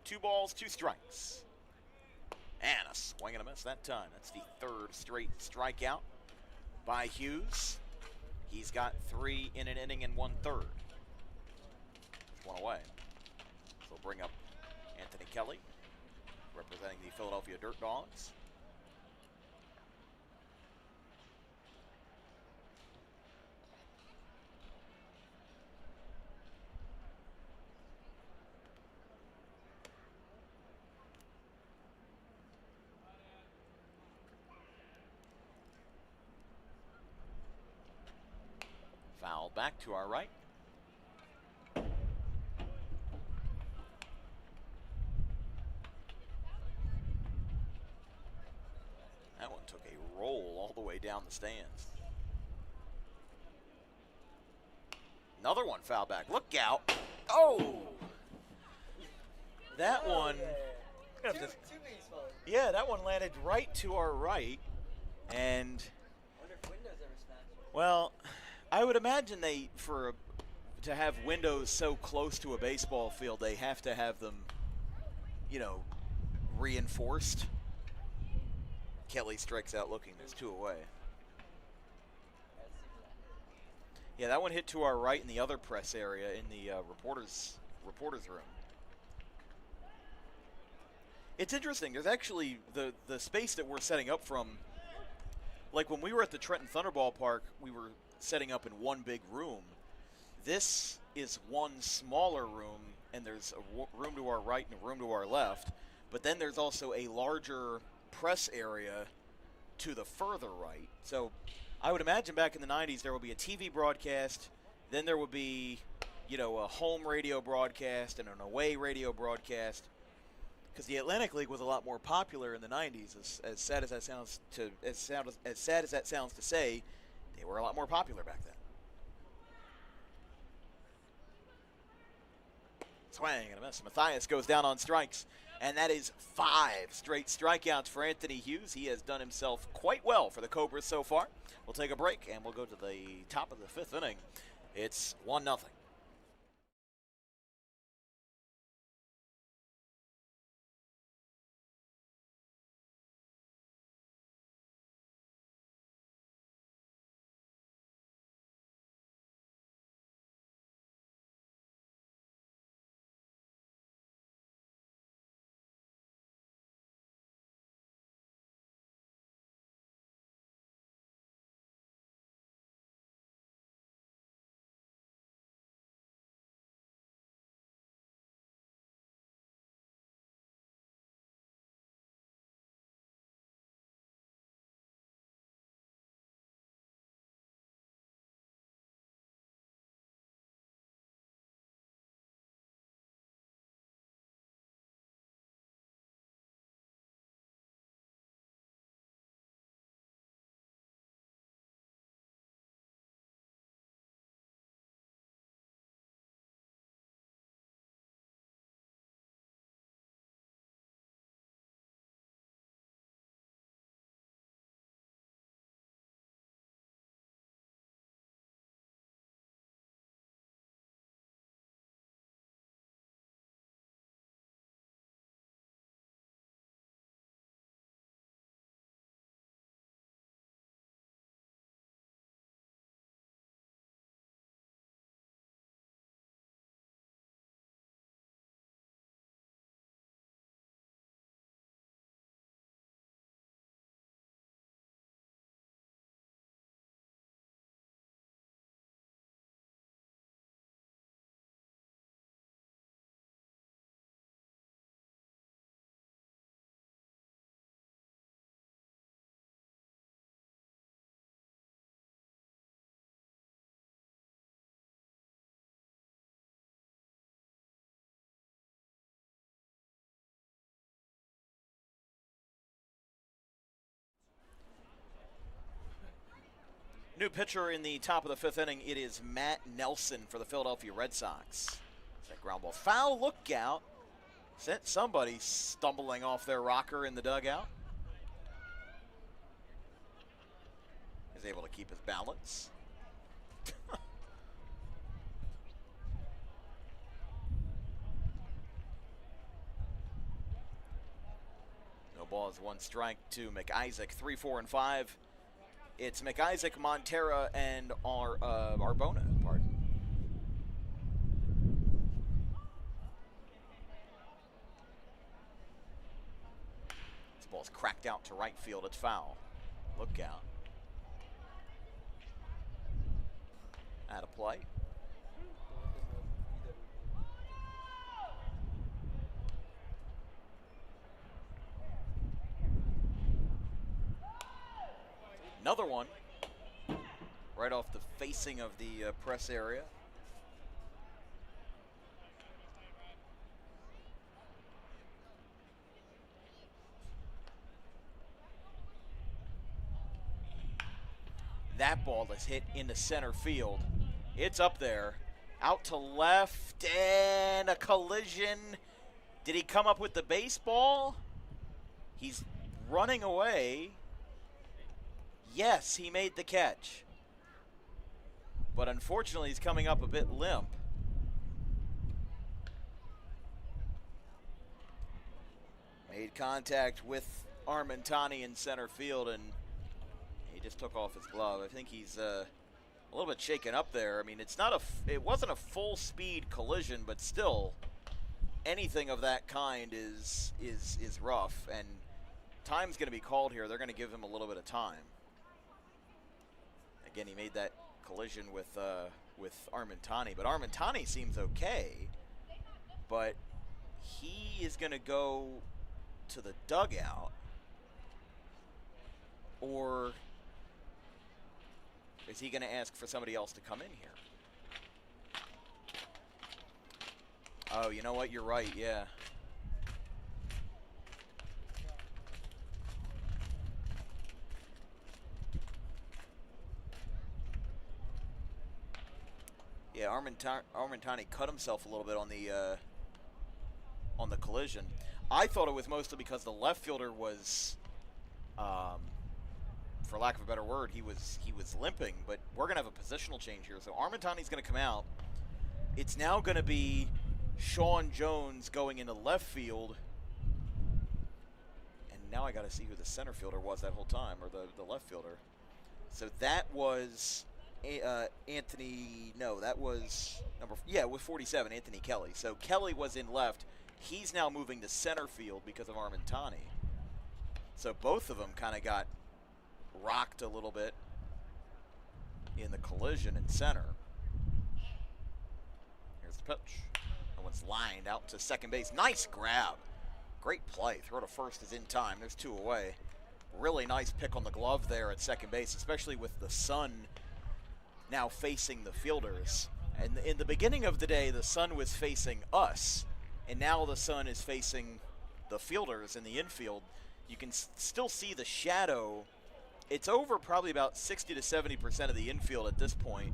Two balls, two strikes. And a swing and a miss that time. That's the third straight strikeout by Hughes. He's got 3 in an inning and 1/3. One away. So we'll bring up Anthony Kelly, representing the Philadelphia Dirt Dogs. Foul back to our right. That one took a roll all the way down the stands. Another one foul back. Look out. Oh! That one. Yeah, that one landed right to our right. And, well, I would imagine to have windows so close to a baseball field, they have to have them, reinforced. Kelly strikes out looking. There's 2 away. Yeah, that one hit to our right in the other press area in the reporters room. It's interesting. There's actually the space that we're setting up from. Like when we were at the Trenton Thunderball Park, we were setting up in one big room. This is one smaller room, and there's a room to our right and a room to our left. But then there's also a larger press area to the further right. So I would imagine back in the 90s there would be a TV broadcast, then there would be, a home radio broadcast and an away radio broadcast. Because the Atlantic League was a lot more popular in the 90s. As sad as that sounds to say, they were a lot more popular back then. Swing and a miss. Matthias goes down on strikes, and that is 5 straight strikeouts for Anthony Hughes. He has done himself quite well for the Cobras so far. We'll take a break, and we'll go to the top of the 5th inning. It's 1-0. New pitcher in the top of the 5th inning. It is Matt Nelson for the Philadelphia Red Sox. That ground ball. Foul, look out. Sent somebody stumbling off their rocker in the dugout. Is able to keep his balance. No balls, 1 strike to McIsaac. 3, 4, and 5. It's McIsaac, Montera, and Arbona. Pardon. This ball's cracked out to right field. It's foul. Look out. Out of play. Another one. Right off the facing of the press area. That ball is hit into center field. It's up there. Out to left and a collision. Did he come up with the baseball? He's running away. Yes, he made the catch. But unfortunately, he's coming up a bit limp. Made contact with Armentani in center field, and he just took off his glove. I think he's a little bit shaken up there. I mean, it wasn't a full speed collision, but still, anything of that kind is rough. And time's going to be called here. They're going to give him a little bit of time. Again, he made that collision with Armentani, but Armentani seems okay. But he is going to go to the dugout, or is he going to ask for somebody else to come in here? Oh, you know what? You're right, yeah. Yeah, Armentani cut himself a little bit on the collision. I thought it was mostly because the left fielder was, for lack of a better word, he was limping. But we're gonna have a positional change here. So Armentani's gonna come out. It's now gonna be Sean Jones going into left field. And now I gotta see who the center fielder was that whole time, or the left fielder. So that was Anthony. No, that was it was 47, Anthony Kelly. So Kelly was in left. He's now moving to center field because of Armentani. So both of them kind of got rocked a little bit in the collision in center. Here's the pitch. That one's lined out to second base. Nice grab. Great play. Throw to first is in time. There's 2 away. Really nice pick on the glove there at second base, especially with the sun now facing the fielders. And in the beginning of the day, the sun was facing us, and now the sun is facing the fielders in the infield. You can still see the shadow. It's over probably about 60 to 70% of the infield at this point.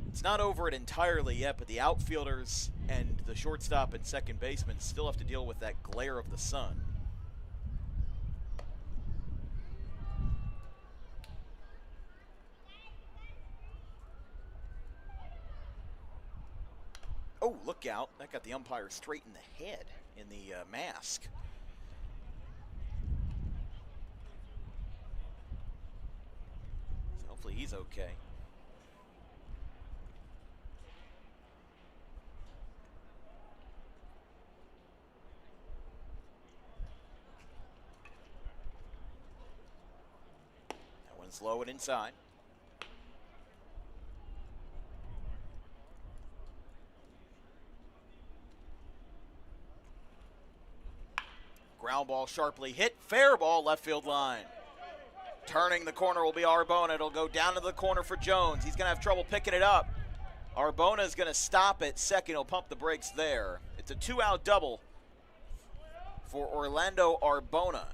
It's not over it entirely yet, but the outfielders and the shortstop and second baseman still have to deal with that glare of the sun. Oh, look out. That got the umpire straight in the head in the mask. So hopefully he's okay. That one's low and inside. Ground ball sharply hit. Fair ball, left field line. Turning the corner will be Arbona. It'll go down to the corner for Jones. He's going to have trouble picking it up. Arbona is going to stop at second. He'll pump the brakes there. It's a 2-out double for Orlando Arbona.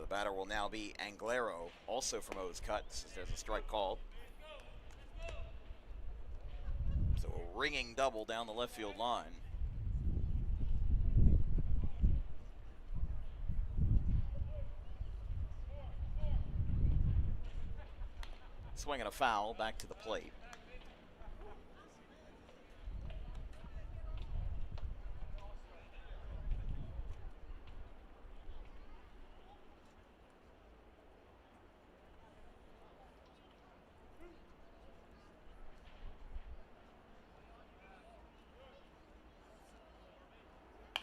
So the batter will now be Anglero, also from O's Cuts, as there's a strike called. So a ringing double down the left field line. Swinging a foul back to the plate.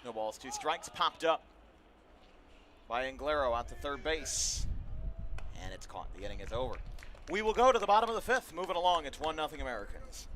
No balls, 2 strikes, popped up by Anglero out to third base. And it's caught. The inning is over. We will go to the bottom of the 5th. Moving along, it's 1-0 Americans.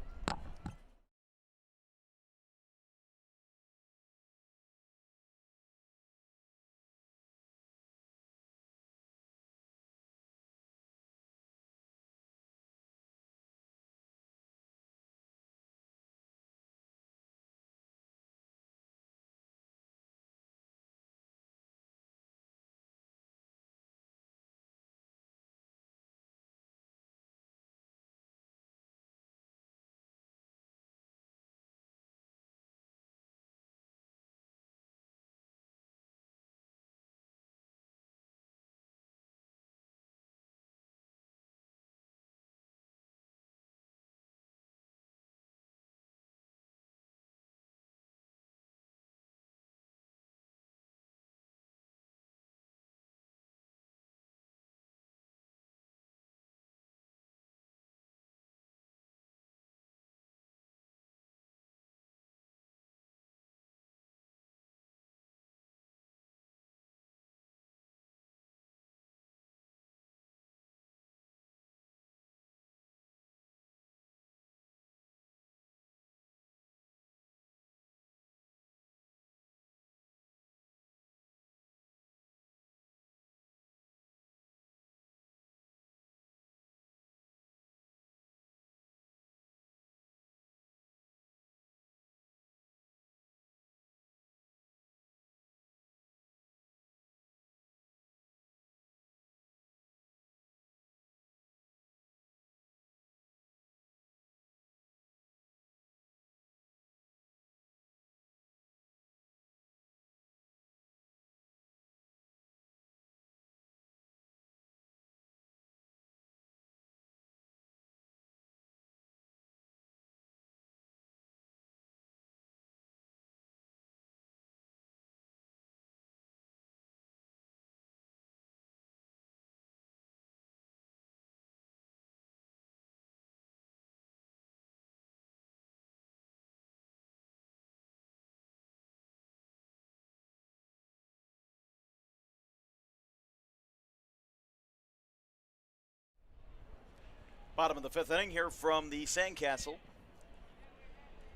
Bottom of the 5th inning here from the Sandcastle.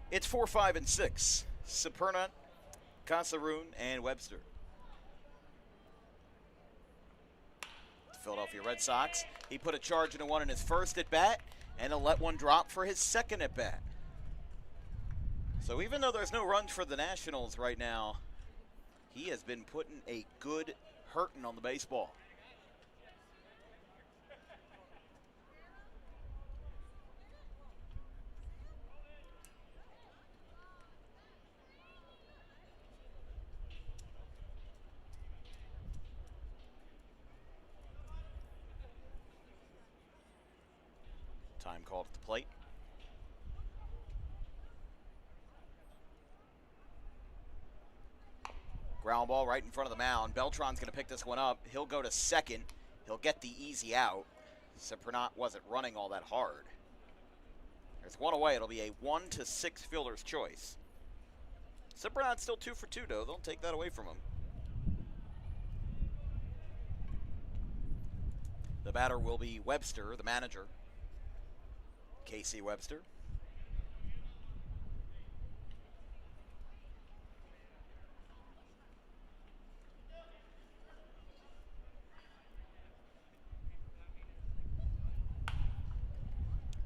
It's 4, 5, and 6. Supernant, Casaroon, and Webster. Philadelphia Red Sox. He put a charge into one in his first at bat, and he'll let one drop for his second at bat. So even though there's no runs for the Nationals right now, he has been putting a good hurting on the baseball. Time called at the plate. Ground ball right in front of the mound. Beltran's going to pick this one up. He'll go to second. He'll get the easy out. Supernant wasn't running all that hard. There's one away. It'll be a 1-6 fielder's choice. Supernant's still 2 for 2, though. They'll take that away from him. The batter will be Webster, the manager. Casey Webster.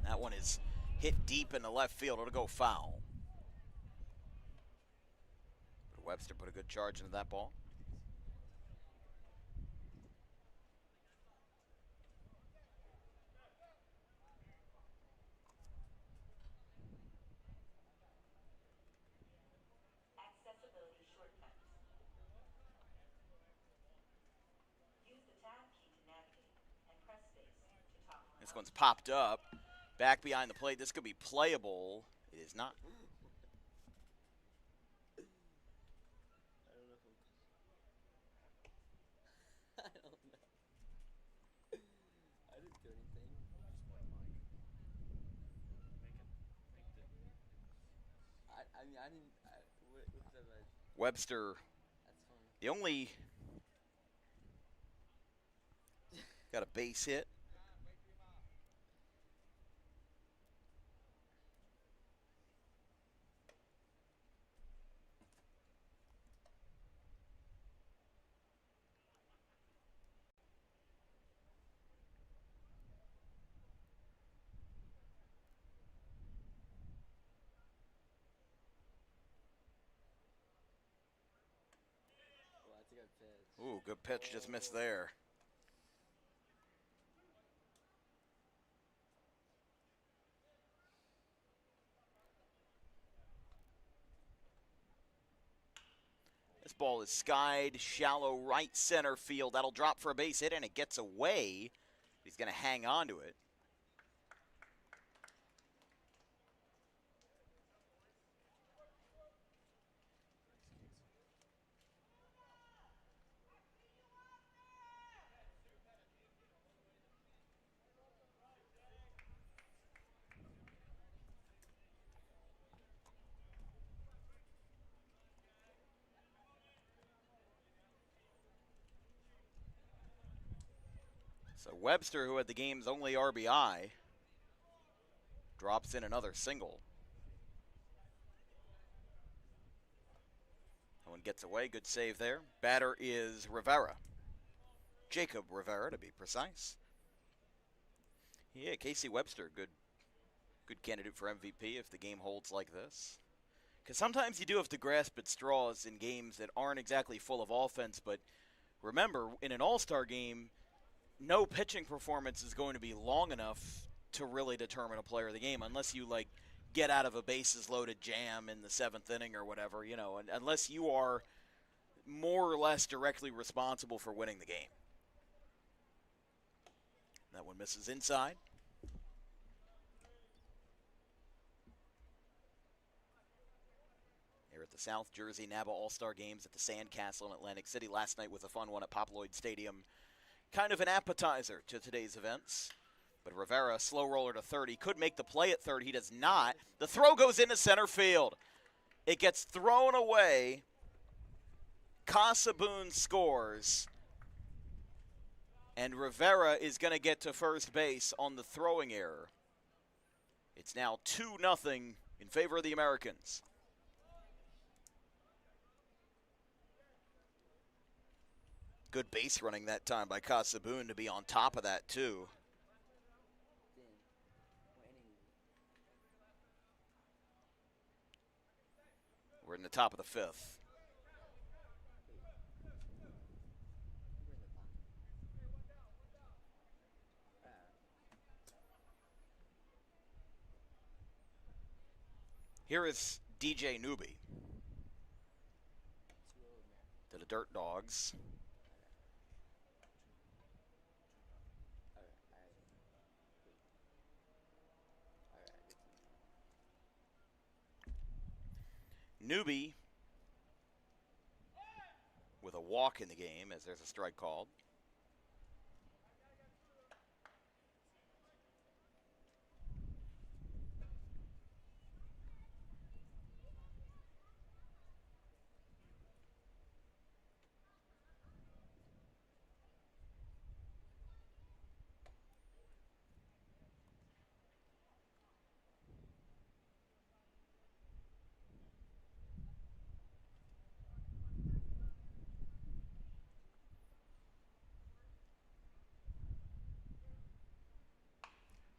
That one is hit deep in the left field. It'll go foul. But Webster put a good charge into that ball. This one's popped up. Back behind the plate. This could be playable. It is not. I don't know. I didn't do anything. Just play Mike. Make it. I mean, I didn't. What was that? Webster, That's funny. the only got a base hit. Well, that's a good pitch. Ooh, good pitch, just missed there. This ball is skied shallow right center field. That'll drop for a base hit, and it gets away. He's going to hang on to it. So Webster, who had the game's only RBI, drops in another single. That one gets away. Good save there. Batter is Rivera. Jacob Rivera, to be precise. Yeah, Casey Webster, good candidate for MVP if the game holds like this. Because sometimes you do have to grasp at straws in games that aren't exactly full of offense, but remember, in an all-star game, no pitching performance is going to be long enough to really determine a player of the game unless you, like, get out of a bases-loaded jam in the 7th inning or whatever, you know, unless you are more or less directly responsible for winning the game. That one misses inside. Here at the South Jersey NABA All-Star Games at the Sandcastle in Atlantic City last night with a fun one at Pop Lloyd Stadium. Kind of an appetizer to today's events. But Rivera, slow roller to third. He could make the play at third. He does not. The throw goes into center field. It gets thrown away. Casaboon scores. And Rivera is going to get to first base on the throwing error. It's now 2-0 in favor of the Americans. Good base running that time by Casaboon to be on top of that, too. We're in the top of the 5th. Here is DJ Newby to the Dirt Dogs. Newby with a walk in the game as there's a strike called.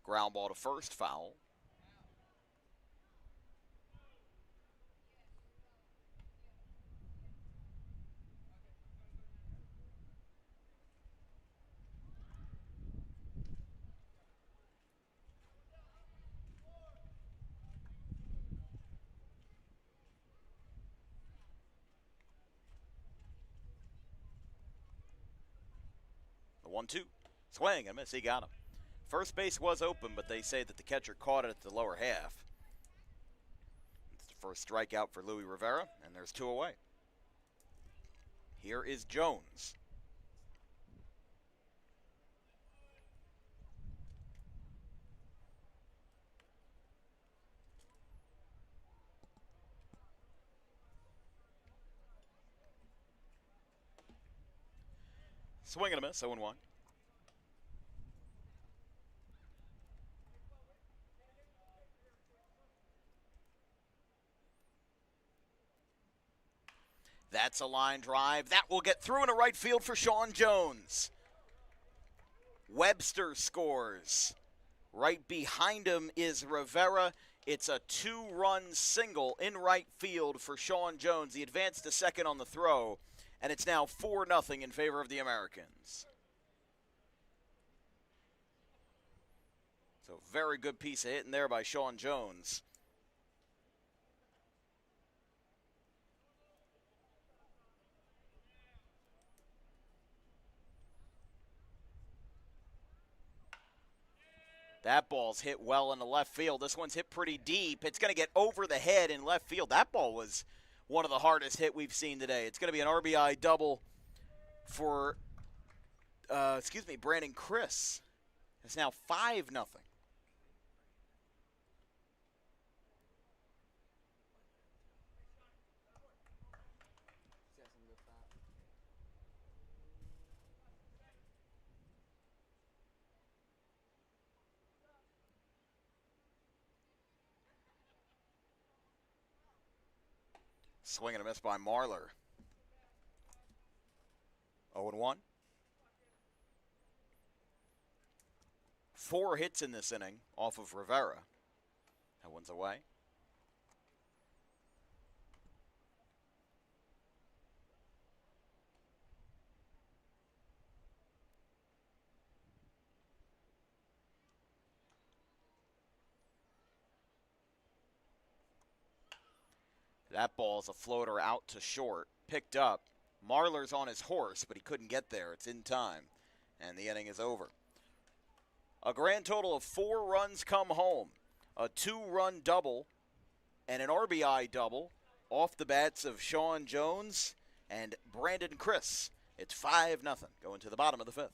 Ground ball to first, foul. The 1-2. Swing and miss. He got him. First base was open, but they say that the catcher caught it at the lower half. It's the first strikeout for Louis Rivera, and there's 2 away. Here is Jones. Swing and a miss, 0-1. That's a line drive. That will get through into right field for Sean Jones. Webster scores. Right behind him is Rivera. It's a 2-run single in right field for Sean Jones. He advanced to second on the throw, and it's now 4-0 in favor of the Americans. So very good piece of hitting there by Sean Jones. That ball's hit well in the left field. This one's hit pretty deep. It's going to get over the head in left field. That ball was one of the hardest hit we've seen today. It's going to be an RBI double for, Brandon Chris. It's now 5-0. Swing and a miss by Marlar. 0-1. 4 hits in this inning off of Rivera. That one's away. That ball's a floater out to short. Picked up. Marlar's on his horse, but he couldn't get there. It's in time, and the inning is over. A grand total of 4 runs come home. A 2-run double and an RBI double off the bats of Sean Jones and Brandon Chris. It's 5-0 going to the bottom of the 5th.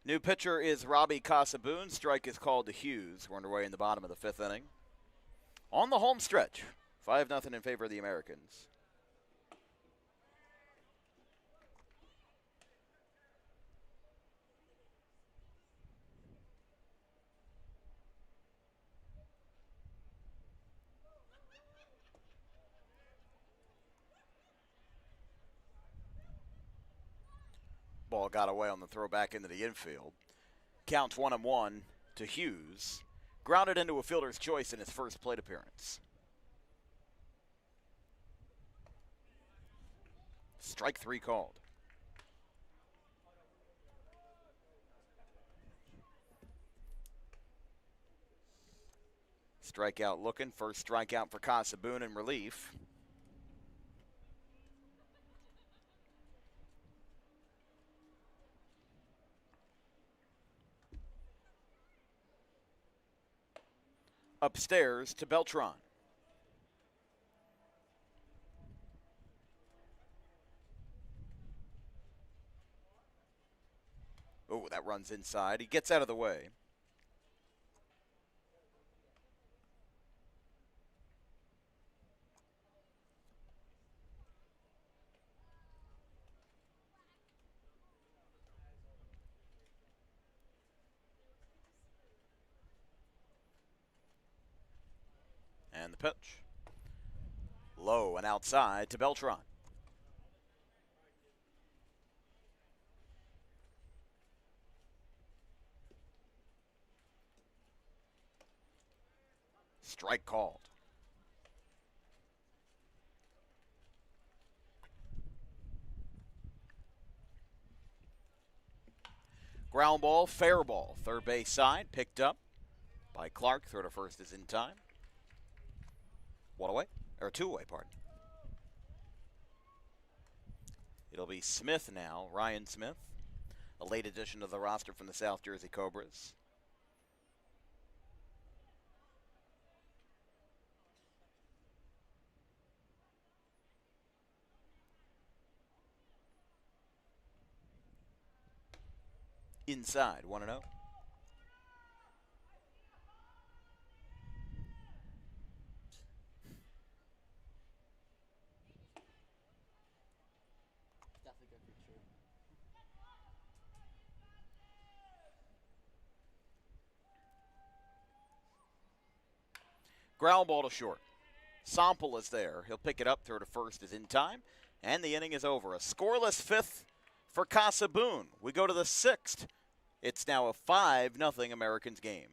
New pitcher is Robbie Casaboon. Strike is called to Hughes. We're underway in the bottom of the 5th inning. On the home stretch, 5-0 in favor of the Americans. Ball got away on the throw back into the infield. Counts 1-1 to Hughes. Grounded into a fielder's choice in his first plate appearance. Strike 3 called. Strikeout looking. First strikeout for Casaboon in relief. Upstairs to Beltran. Oh, that runs inside. He gets out of the way. And the pitch. Low and outside to Beltran. Strike called. Ground ball, fair ball. Third base side, picked up by Clark. Throw to first is in time. One away, or 2 away, pardon. It'll be Smith now, Ryan Smith, a late addition to the roster from the South Jersey Cobras. Inside, 1-0. Definitely good for true. Ground ball to short. Sample is there. He'll pick it up. Throw to first is in time. And the inning is over. A scoreless 5th for Casaboon. We go to the 6th. It's now a 5-0 Americans game.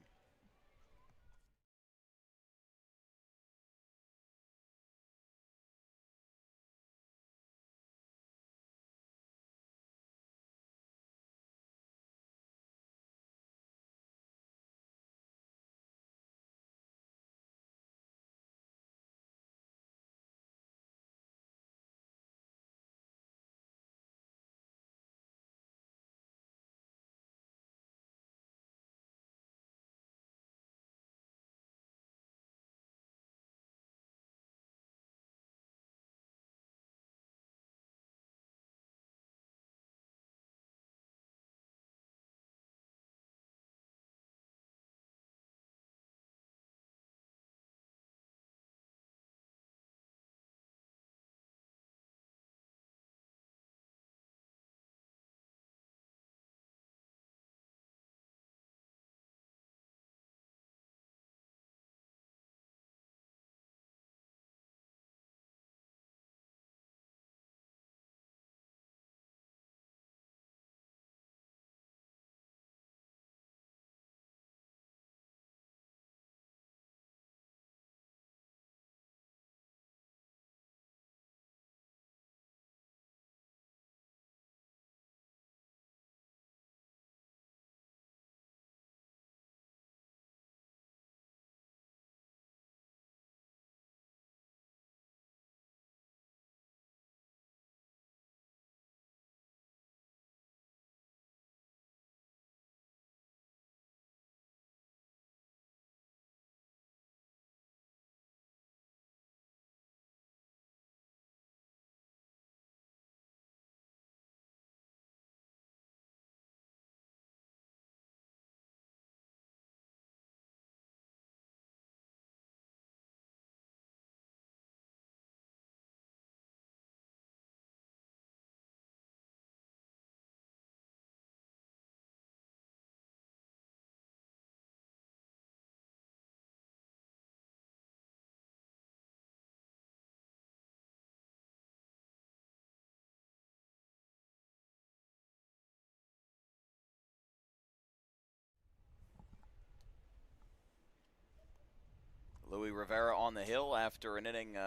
Rivera on the hill after an inning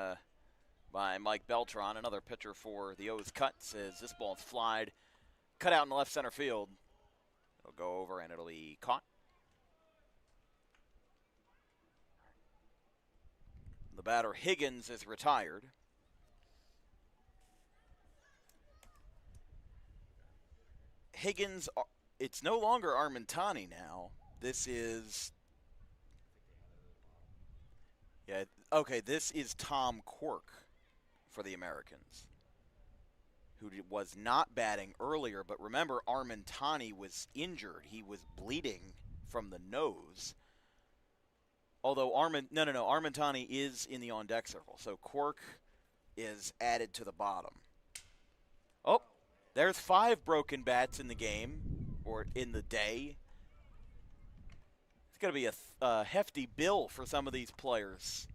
by Mike Beltran, another pitcher for the O's cut, says this ball's flied, cut out in the left center field. It'll go over and it'll be caught. The batter Higgins is retired. Higgins, it's no longer Armentani now. This is, yeah, okay, this is Tom Quirk for the Americans, who was not batting earlier, but remember Armentani was injured. He was bleeding from the nose. Although Armentani is in the on-deck circle, so Quirk is added to the bottom. Oh, there's 5 broken bats in the game, or in the day. It's going to be a hefty bill for some of these players,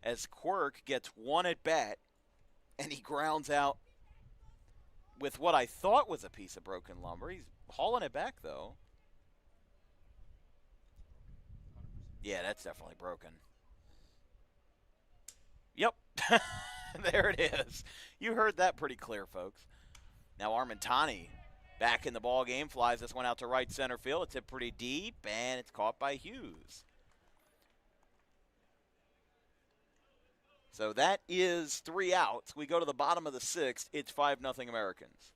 as Quirk gets 1 at bat, and he grounds out with what I thought was a piece of broken lumber. He's hauling it back, though. Yeah, that's definitely broken. Yep. There it is. You heard that pretty clear, folks. Now Armentani back in the ball game, flies this one out to right center field. It's hit pretty deep, and it's caught by Hughes. So that is 3 outs. We go to the bottom of the 6th. It's 5-0 Americans.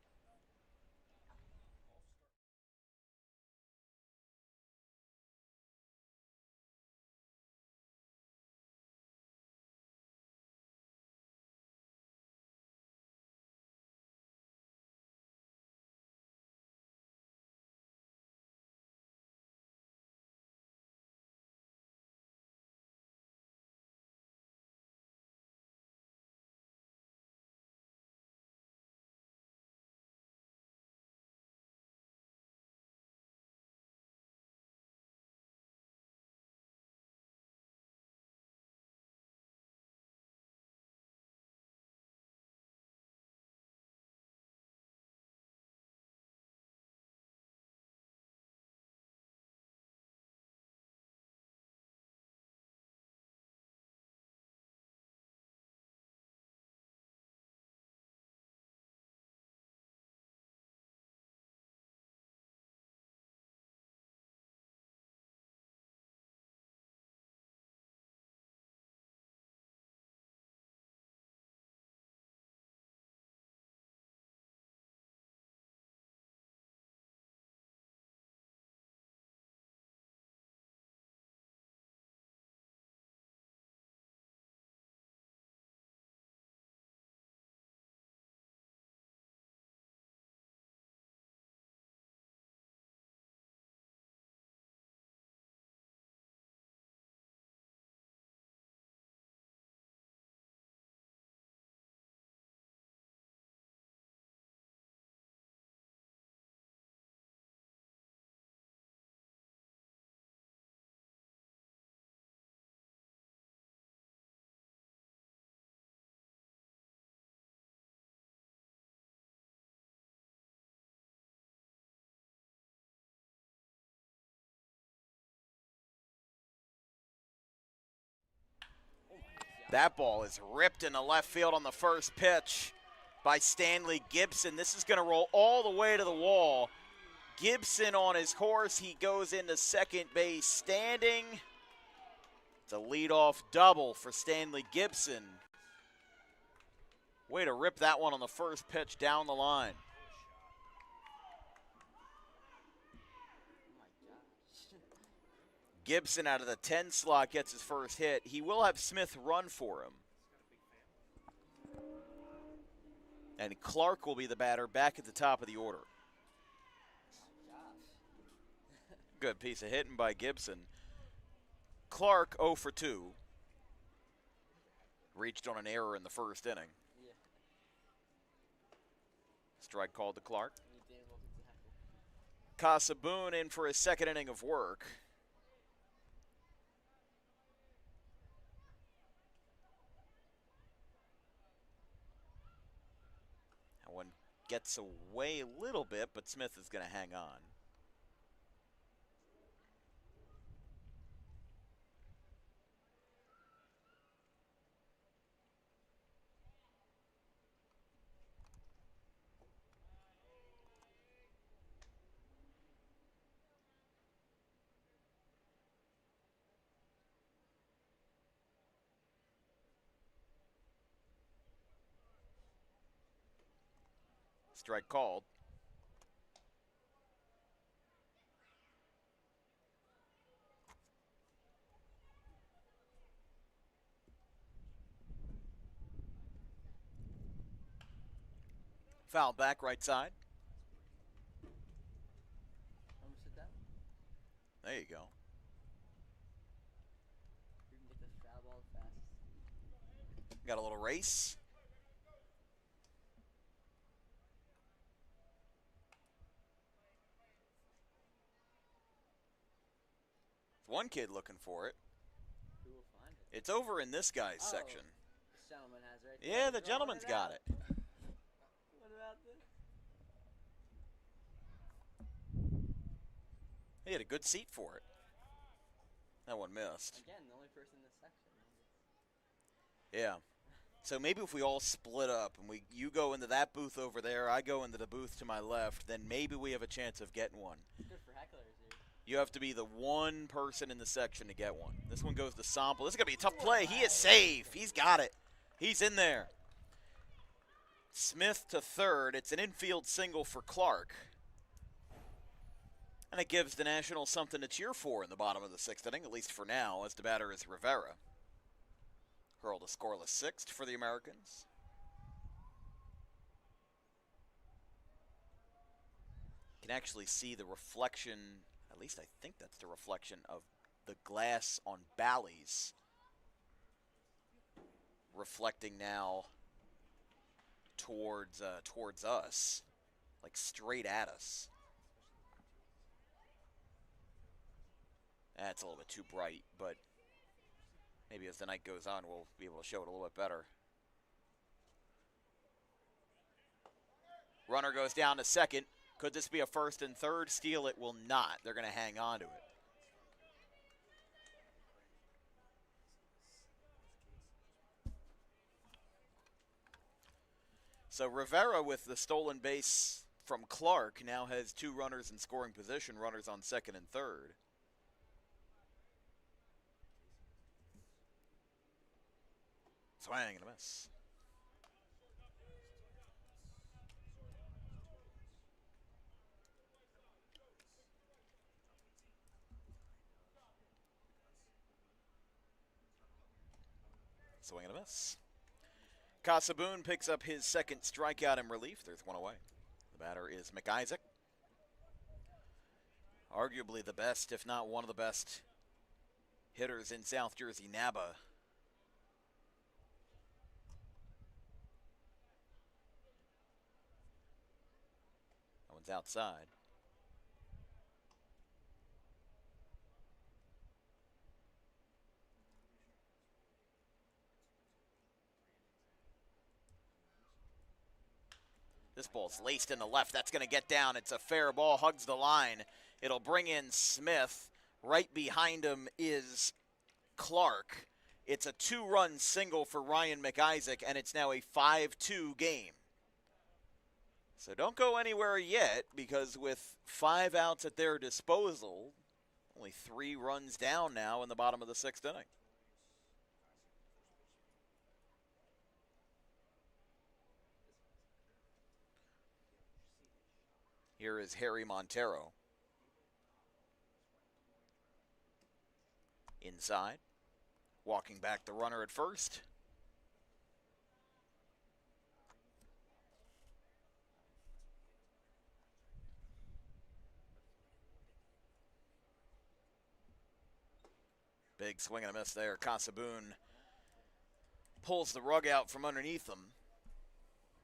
That ball is ripped into left field on the first pitch by Stanley Gibson. This is going to roll all the way to the wall. Gibson on his horse. He goes into second base standing. It's a leadoff double for Stanley Gibson. Way to rip that one on the first pitch down the line. Gibson out of the 10 slot gets his first hit. He will have Smith run for him. And Clark will be the batter back at the top of the order. Good piece of hitting by Gibson. Clark 0 for 2. Reached on an error in the first inning. Strike called to Clark. Casaboon in for his second inning of work. That one gets away a little bit, but Smith is going to hang on. Strike called. Foul back right side. I'm gonna sit down. There you go. You can get this foul ball fast. Got a little race. One kid looking for it. Who will find it? It's over in this guy's Oh, section. This gentleman has right there. Yeah, the Throwing gentleman's got out. it. What about this? He had a good seat for it. That one missed. Again, the only person in this section. Yeah. So maybe if we all split up and you go into that booth over there, I go into the booth to my left, then maybe we have a chance of getting one. Good for hecklers, dude. You have to be the one person in the section to get one. This one goes to Sample. This is going to be a tough play. He is safe. He's got it. He's in there. Smith to third. It's an infield single for Clark. And it gives the Nationals something to cheer for in the bottom of the sixth inning, at least for now, as the batter is Rivera. Hurled a scoreless sixth for the Americans. You can actually see the reflection, at least I think that's the reflection of the glass on Bally's, reflecting now towards us, like straight at us. That's a little bit too bright, but maybe as the night goes on, we'll be able to show it a little bit better. Runner goes down to second. Could this be a first and third? Steal it will not. They're going to hang on to it. So Rivera, with the stolen base from Clark, now has two runners in scoring position, runners on second and third. Swing and a miss. Swing and a miss. Casaboon picks up his second strikeout in relief. There's one away. The batter is McIsaac. Arguably the best, if not one of the best, hitters in South Jersey NABA. That one's outside. This ball's laced in the left. That's going to get down. It's a fair ball. Hugs the line. It'll bring in Smith. Right behind him is Clark. It's a two-run single for Ryan McIsaac, and it's now a 5-2 game. So don't go anywhere yet, because with 5 outs at their disposal, only 3 runs down now in the bottom of the sixth inning. Here is Harry Montero. Inside. Walking back the runner at first. Big swing and a miss there. Casaboon pulls the rug out from underneath him.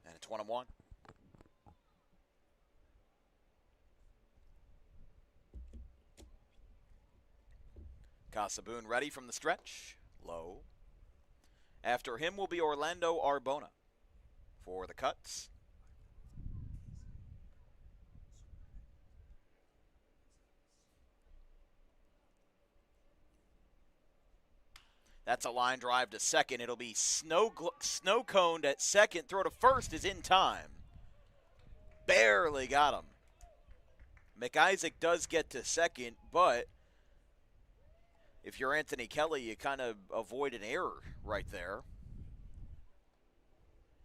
And it's 1-1. Casaboon ready from the stretch. Low. After him will be Orlando Arbona for the Cuts. That's a line drive to second. It'll be snow coned at second. Throw to first is in time. Barely got him. McIsaac does get to second, but if you're Anthony Kelly, you kind of avoid an error right there.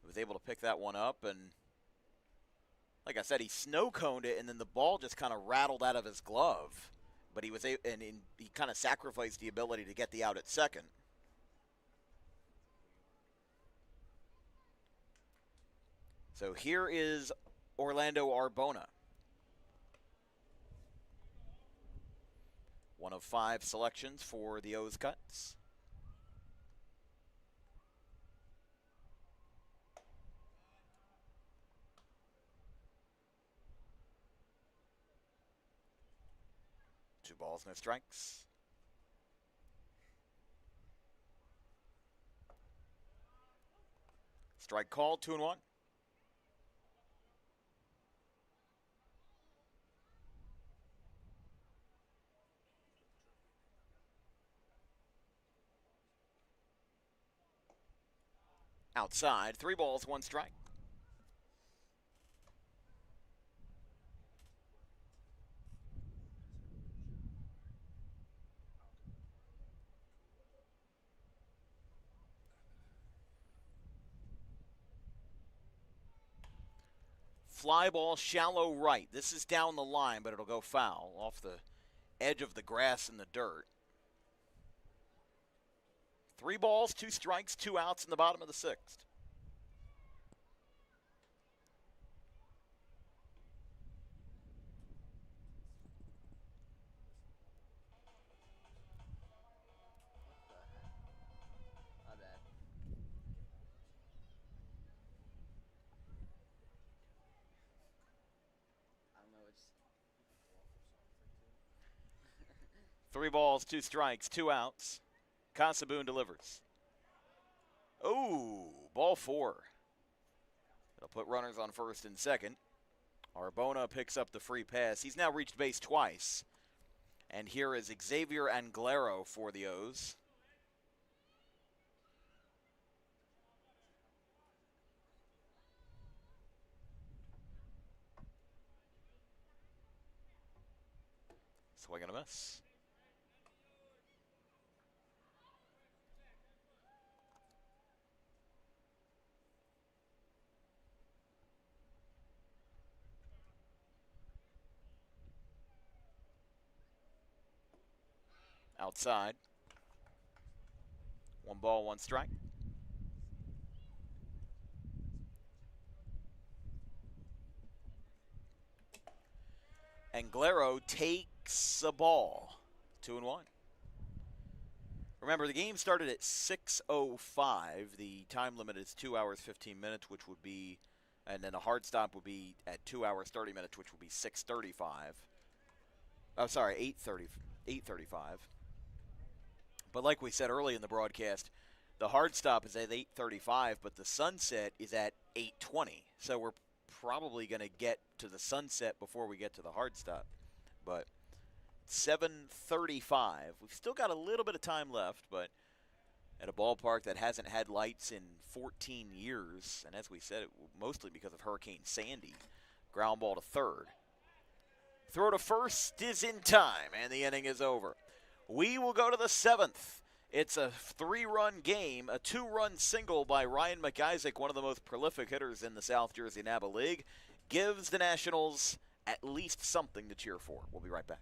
Was able to pick that one up, and Like I said, he snow coned it, and then the ball just kind of rattled out of his glove. But he was he kind of sacrificed the ability to get the out at second. So here is Orlando Arbona. One of 5 selections for the O's Cuts. Two balls, no strikes. Strike called, 2-1. Outside, 3 balls, 1 strike. Fly ball, shallow right. This is down the line, but it'll go foul off the edge of the grass in the dirt. 3 balls, 2 strikes, 2 outs in the bottom of the 6th. My bad. I don't know. It's 3 balls, 2 strikes, 2 outs. Casaboon delivers. Oh, ball 4. It'll put runners on first and second. Arbona picks up the free pass. He's now reached base twice. And here is Xavier Anglero for the O's. Swing and a miss. Outside. 1 ball, 1 strike. Anglero takes a ball. 2-1. Remember, the game started at 6:05. The time limit is 2 hours, 15 minutes, which would be, and then a hard stop would be at 2 hours, 30 minutes, which would be 6:35. Oh, sorry, 8:35. But like we said early in the broadcast, the hard stop is at 8:35, but the sunset is at 8:20. So we're probably going to get to the sunset before we get to the hard stop. But 7:35. We've still got a little bit of time left, but at a ballpark that hasn't had lights in 14 years, and as we said, mostly because of Hurricane Sandy. Ground ball to third. Throw to first is in time, and the inning is over. We will go to the 7th. It's a 3-run game, a 2-run single by Ryan McIsaac, one of the most prolific hitters in the South Jersey NABA League, gives the Nationals at least something to cheer for. We'll be right back.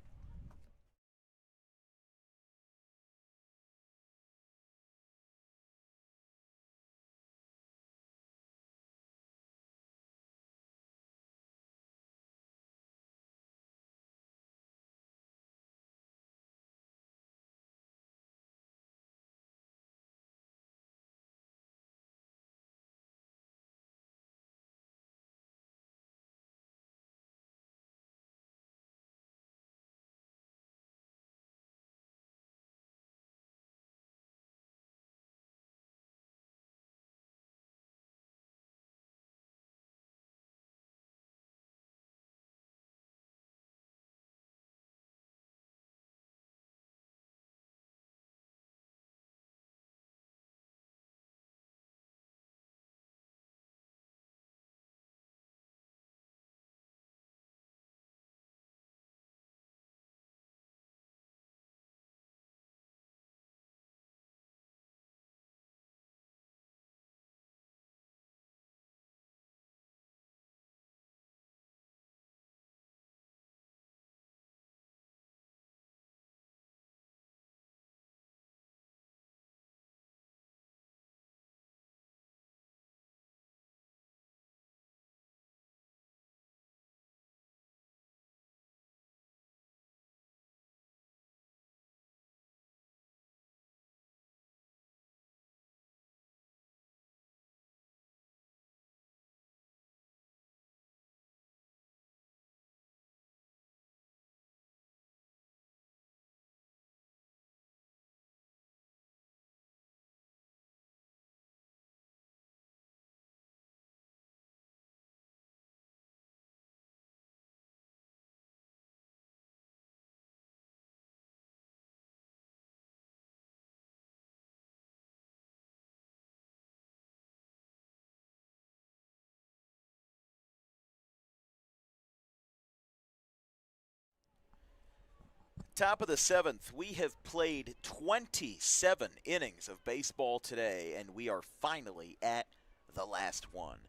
top of the 7th. We have played 27 innings of baseball today, and we are finally at the last one.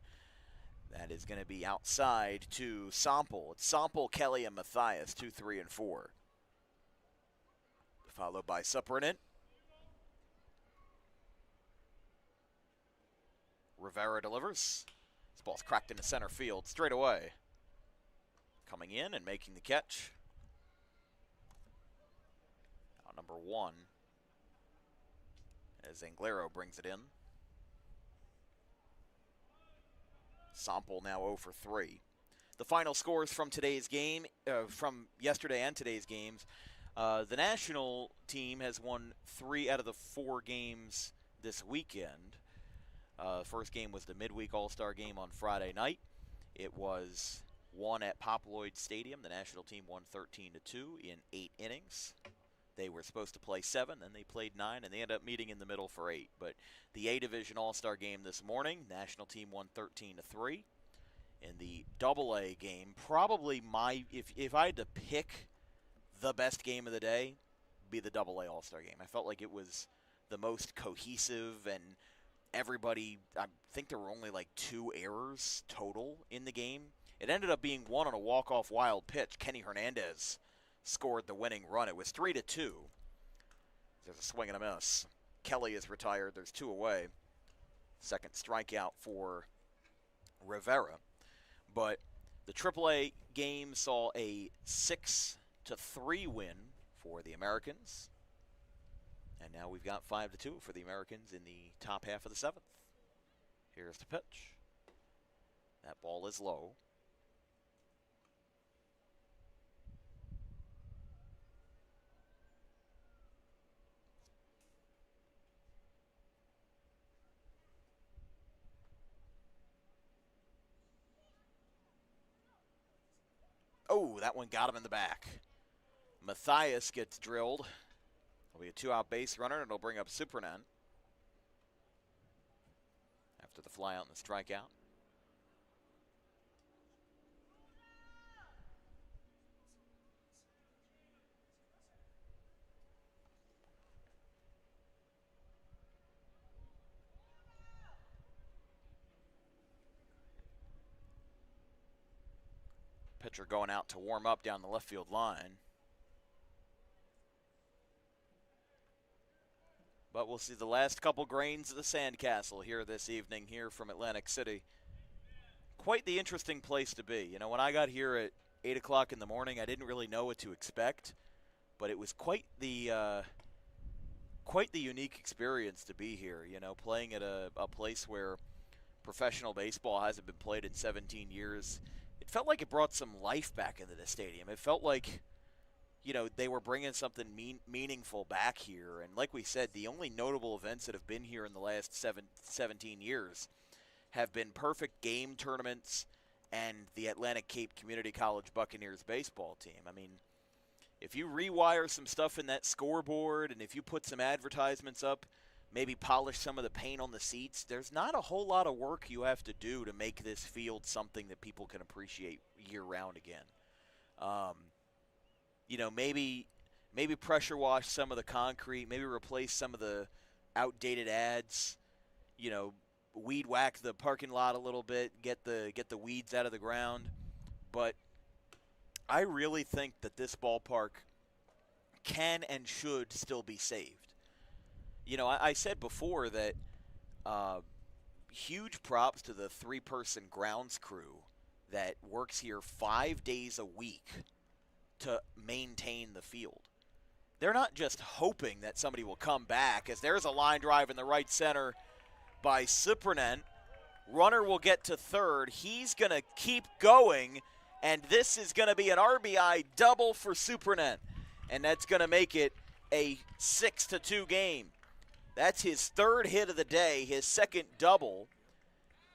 That is going to be outside to Sample. It's Sample, Kelly, and Matthias, 2, 3, and 4. Followed by Superinent. Rivera delivers. This ball's cracked into center field straight away. Coming in and making the catch. Now number 1 as Anglero brings it in. Sample now 0 for 3. The final scores from today's game, from yesterday and today's games. The national team has won 3 out of the 4 games this weekend. First game was the midweek All-Star game on Friday night. It was won at Pop Lloyd Stadium. The national team won 13-2 in 8 innings. They were supposed to play 7, then they played 9, and they ended up meeting in the middle for 8. But the A-Division All-Star game this morning, national team won 13-3. In the Double-A game, probably if I had to pick the best game of the day, be the Double-A All-Star game. I felt like it was the most cohesive, and everybody, I think there were only like 2 errors total in the game. It ended up being 1 on a walk-off wild pitch. Kenny Hernandez scored the winning run. It was 3-2. There's a swing and a miss. Kelly is retired. There's 2 away. Second strikeout for Rivera. But the AAA game saw a 6-3 win for the Americans. And now we've got 5-2 for the Americans in the top half of the 7th. Here's the pitch. That ball is low. Oh, that one got him in the back. Matthias gets drilled. It'll be a 2-out base runner, and it'll bring up Superinent after the fly out and the strikeout. Pitcher going out to warm up down the left field line. But we'll see the last couple grains of the sandcastle here this evening here from Atlantic City. Quite the interesting place to be. You know, when I got here at 8 o'clock in the morning, I didn't really know what to expect. But it was quite the unique experience to be here, you know, playing at a place where professional baseball hasn't been played in 17 years. It felt like it brought some life back into the stadium. It felt like, you know, they were bringing something meaningful back here. And like we said, the only notable events that have been here in the last 17 years have been perfect game tournaments and the Atlantic Cape Community College Buccaneers baseball team. I mean, if you rewire some stuff in that scoreboard and if you put some advertisements up, maybe polish some of the paint on the seats, there's not a whole lot of work you have to do to make this field something that people can appreciate year-round again. You know, maybe pressure wash some of the concrete, maybe replace some of the outdated ads, you know, weed whack the parking lot a little bit, get the weeds out of the ground. But I really think that this ballpark can and should still be saved. You know, I said before that huge props to the 3-person grounds crew that works here 5 days a week to maintain the field. They're not just hoping that somebody will come back, as there's a line drive in the right center by Superinent. Runner will get to third. He's going to keep going, and this is going to be an RBI double for Superinent, and that's going to make it a 6-2 game. That's his 3rd hit of the day, his 2nd double.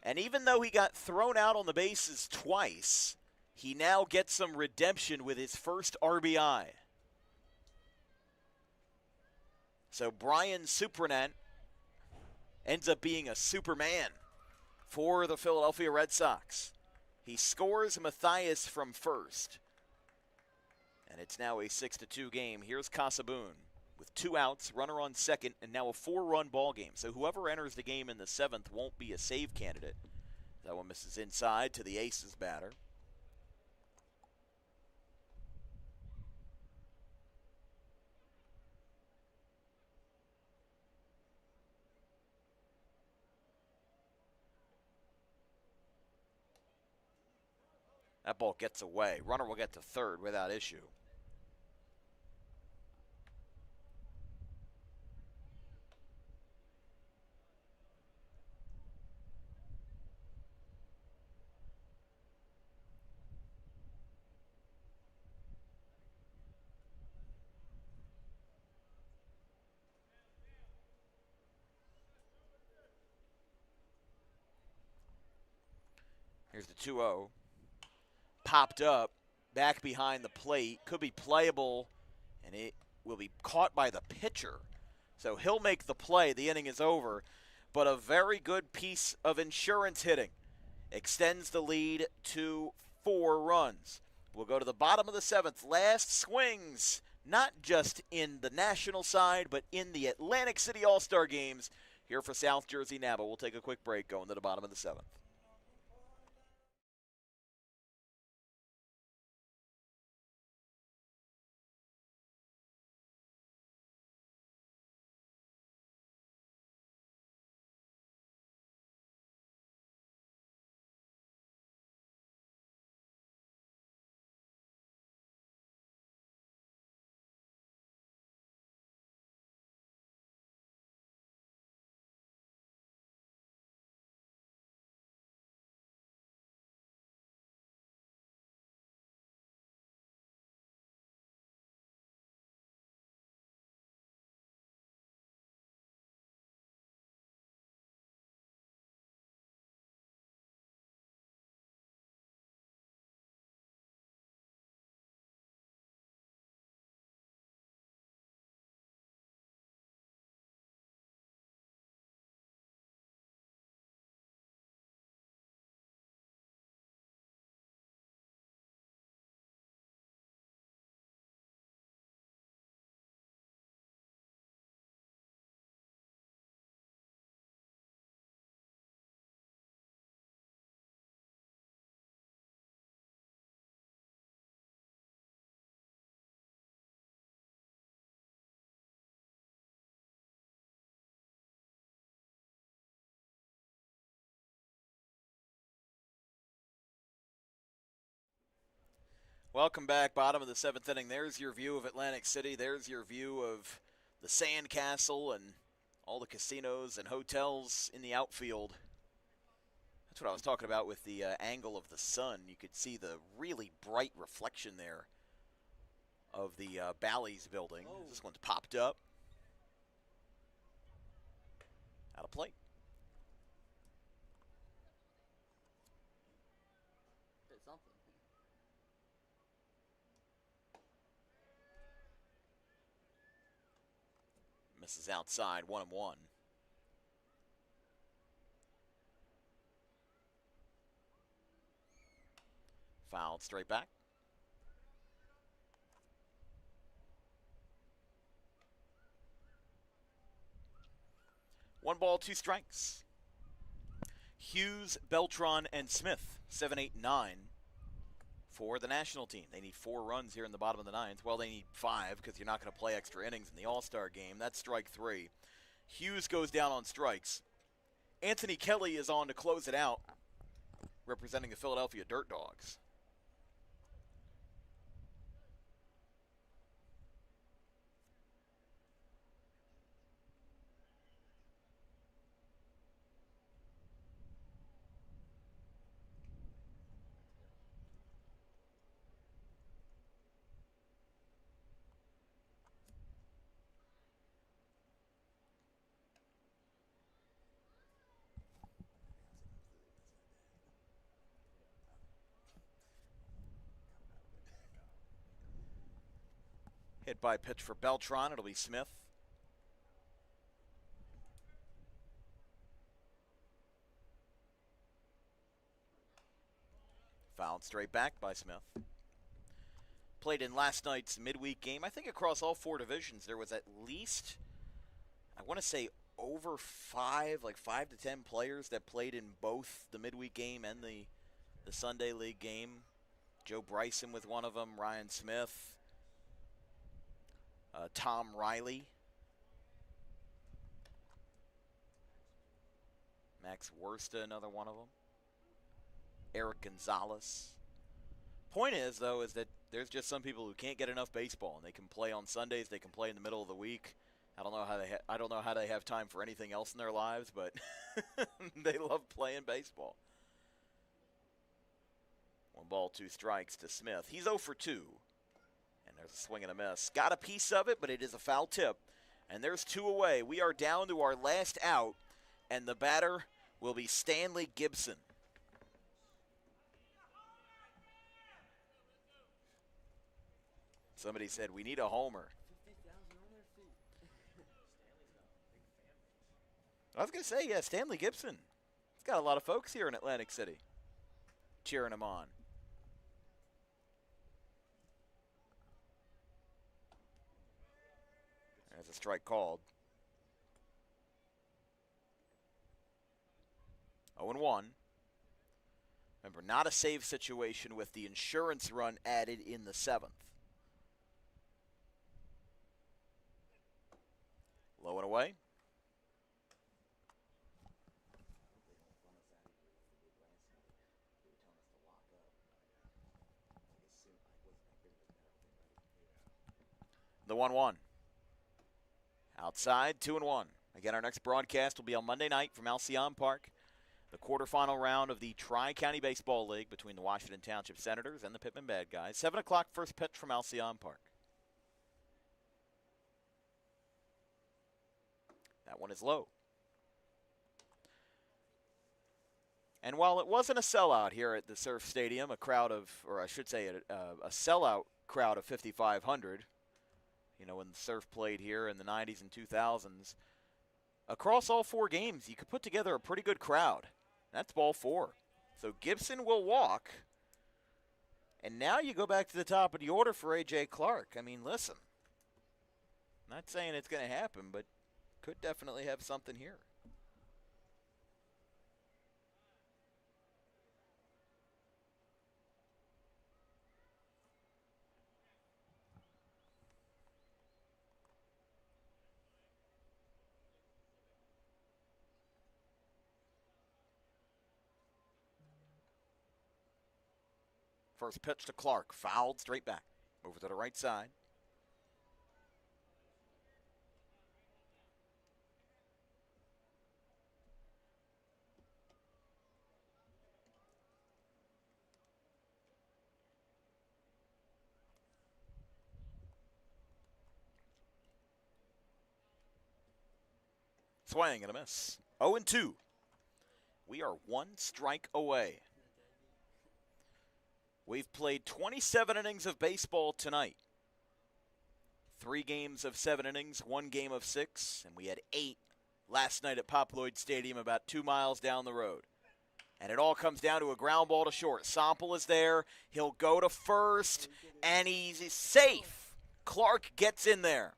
And even though he got thrown out on the bases twice, he now gets some redemption with his first RBI. So Brian Superinent ends up being a Superman for the Philadelphia Red Sox. He scores Matthias from first. And it's now a 6-2 game. Here's Casaboon with 2 outs, runner on second, and now a 4-run ball game. So whoever enters the game in the 7th won't be a save candidate. That one misses inside to the Aces batter. That ball gets away. Runner will get to third without issue. Here's the 2-0. Popped up, back behind the plate. Could be playable, and it will be caught by the pitcher. So he'll make the play. The inning is over. But a very good piece of insurance hitting. Extends the lead to 4 runs. We'll go to the bottom of the 7th. Last swings, not just in the national side, but in the Atlantic City All-Star Games here for South Jersey NABA. We'll take a quick break going to the bottom of the 7th. Welcome back, bottom of the 7th inning. There's your view of Atlantic City. There's your view of the Sandcastle and all the casinos and hotels in the outfield. That's what I was talking about with the angle of the sun. You could see the really bright reflection there of the Bally's building. Oh. This one's popped up. Out of play. Hit something. Misses outside, 1-1. Fouled straight back. One ball, 2 strikes. Hughes, Beltran, and Smith, 7, 8, 9 for the national team. They need 4 runs here in the bottom of the 9th. Well, they need 5 because you're not going to play extra innings in the All-Star game. That's strike 3. Hughes goes down on strikes. Anthony Kelly is on to close it out, representing the Philadelphia Dirt Dogs. Hit by pitch for Beltran. It'll be Smith. Fouled straight back by Smith. played in last night's midweek game. I think across all 4 divisions there was at least, I want to say, over 5 to 10 players that played in both the midweek game and the Sunday league game. Joe Bryson was one of them, Ryan Smith, Tom Riley, Max Wersta, another one of them, Eric Gonzalez. Point is, though, is that there's just some people who can't get enough baseball, and they can play on Sundays, they can play in the middle of the week. I don't know how they have time for anything else in their lives, but they love playing baseball. 1 ball, 2 strikes to Smith. He's 0 for 2. And there's a swing and a miss. Got a piece of it, but it is a foul tip. And there's 2 away. We are down to our last out, and the batter will be Stanley Gibson. Somebody said, we need a homer. 50,000 on their feet. I was going to say, yeah, Stanley Gibson. He's got a lot of folks here in Atlantic City cheering him on. There's a strike called. 0-1. Remember, not a save situation with the insurance run added in the 7th. Low and away. The 1-1. Outside, 2-1. Again, our next broadcast will be on Monday night from Alcyon Park. The quarterfinal round of the Tri-County Baseball League between the Washington Township Senators and the Pittman Bad Guys. 7 o'clock, first pitch from Alcyon Park. That one is low. And while it wasn't a sellout here at the Surf Stadium, a crowd of, or I should say a sellout crowd of 5,500, you know, when the Surf played here in the 90s and 2000s, across all 4 games, you could put together a pretty good crowd. That's ball 4. So Gibson will walk. And now you go back to the top of the order for A.J. Clark. I mean, listen. Not saying it's going to happen, but could definitely have something here. First pitch to Clark, fouled straight back. Over to the right side. Swing and a miss. 0-2. We are 1 strike away. We've played 27 innings of baseball tonight. 3 games of 7 innings, 1 game of 6, and we had 8 last night at Pop Lloyd Stadium about 2 miles down the road. And it all comes down to a ground ball to short. Sample is there. He'll go to first, and he's safe. Clark gets in there.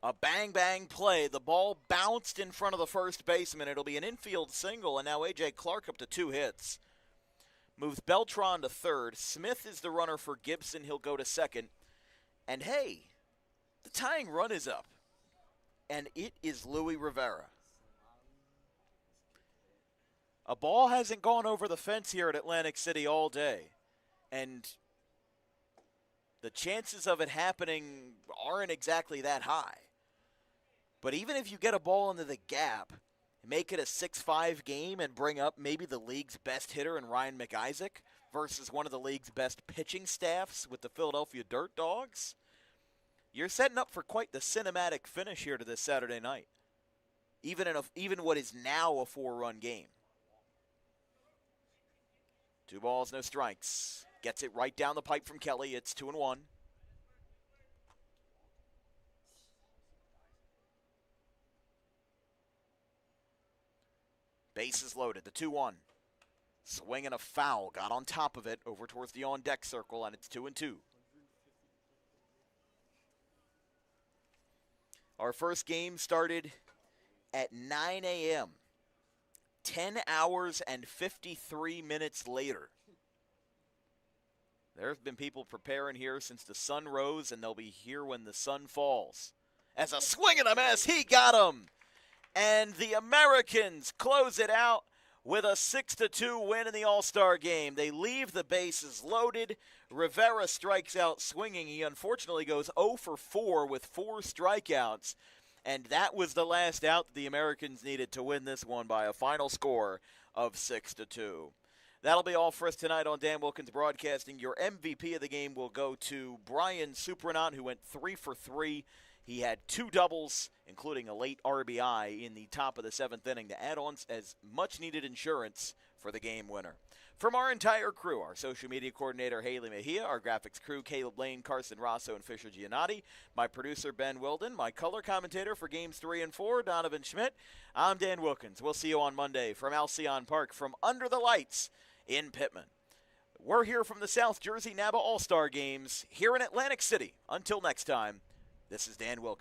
A bang-bang play. The ball bounced in front of the first baseman. It'll be an infield single, and now A.J. Clark up to 2 hits. Moves Beltran to third. Smith is the runner for Gibson. He'll go to second. And hey, the tying run is up. And it is Louis Rivera. A ball hasn't gone over the fence here at Atlantic City all day. And the chances of it happening aren't exactly that high. But even if you get a ball into the gap, make it a 6-5 game and bring up maybe the league's best hitter in Ryan McIsaac versus one of the league's best pitching staffs with the Philadelphia Dirt Dogs, you're setting up for quite the cinematic finish here to this Saturday night, even what is now a 4-run game. 2 balls, no strikes. Gets it right down the pipe from Kelly. It's 2-1. Bases loaded, the 2-1. Swing and a foul. Got on top of it over towards the on-deck circle, and it's 2-2. Our first game started at 9 a.m. 10 hours and 53 minutes later. There have been people preparing here since the sun rose, and they'll be here when the sun falls. As a swing and a miss, he got him. And the Americans close it out with a 6-2 win in the All-Star game. They leave the bases loaded. Rivera strikes out swinging. He unfortunately goes 0 for 4 with 4 strikeouts. And that was the last out that the Americans needed to win this one by a final score of 6-2. That'll be all for us tonight on Dan Wilkins Broadcasting. Your MVP of the game will go to Brian Supranant, who went 3 for 3. He had 2 doubles, including a late RBI in the top of the 7th inning to add on as much-needed insurance for the game winner. From our entire crew, our social media coordinator, Haley Mejia, our graphics crew, Caleb Lane, Carson Rosso, and Fisher Giannotti, my producer, Ben Wilden, my color commentator for Games 3 and 4, Donovan Schmidt, I'm Dan Wilkins. We'll see you on Monday from Alcyon Park from Under the Lights in Pittman. We're here from the South Jersey NABA All-Star Games here in Atlantic City. Until next time, this is Dan Wilkins.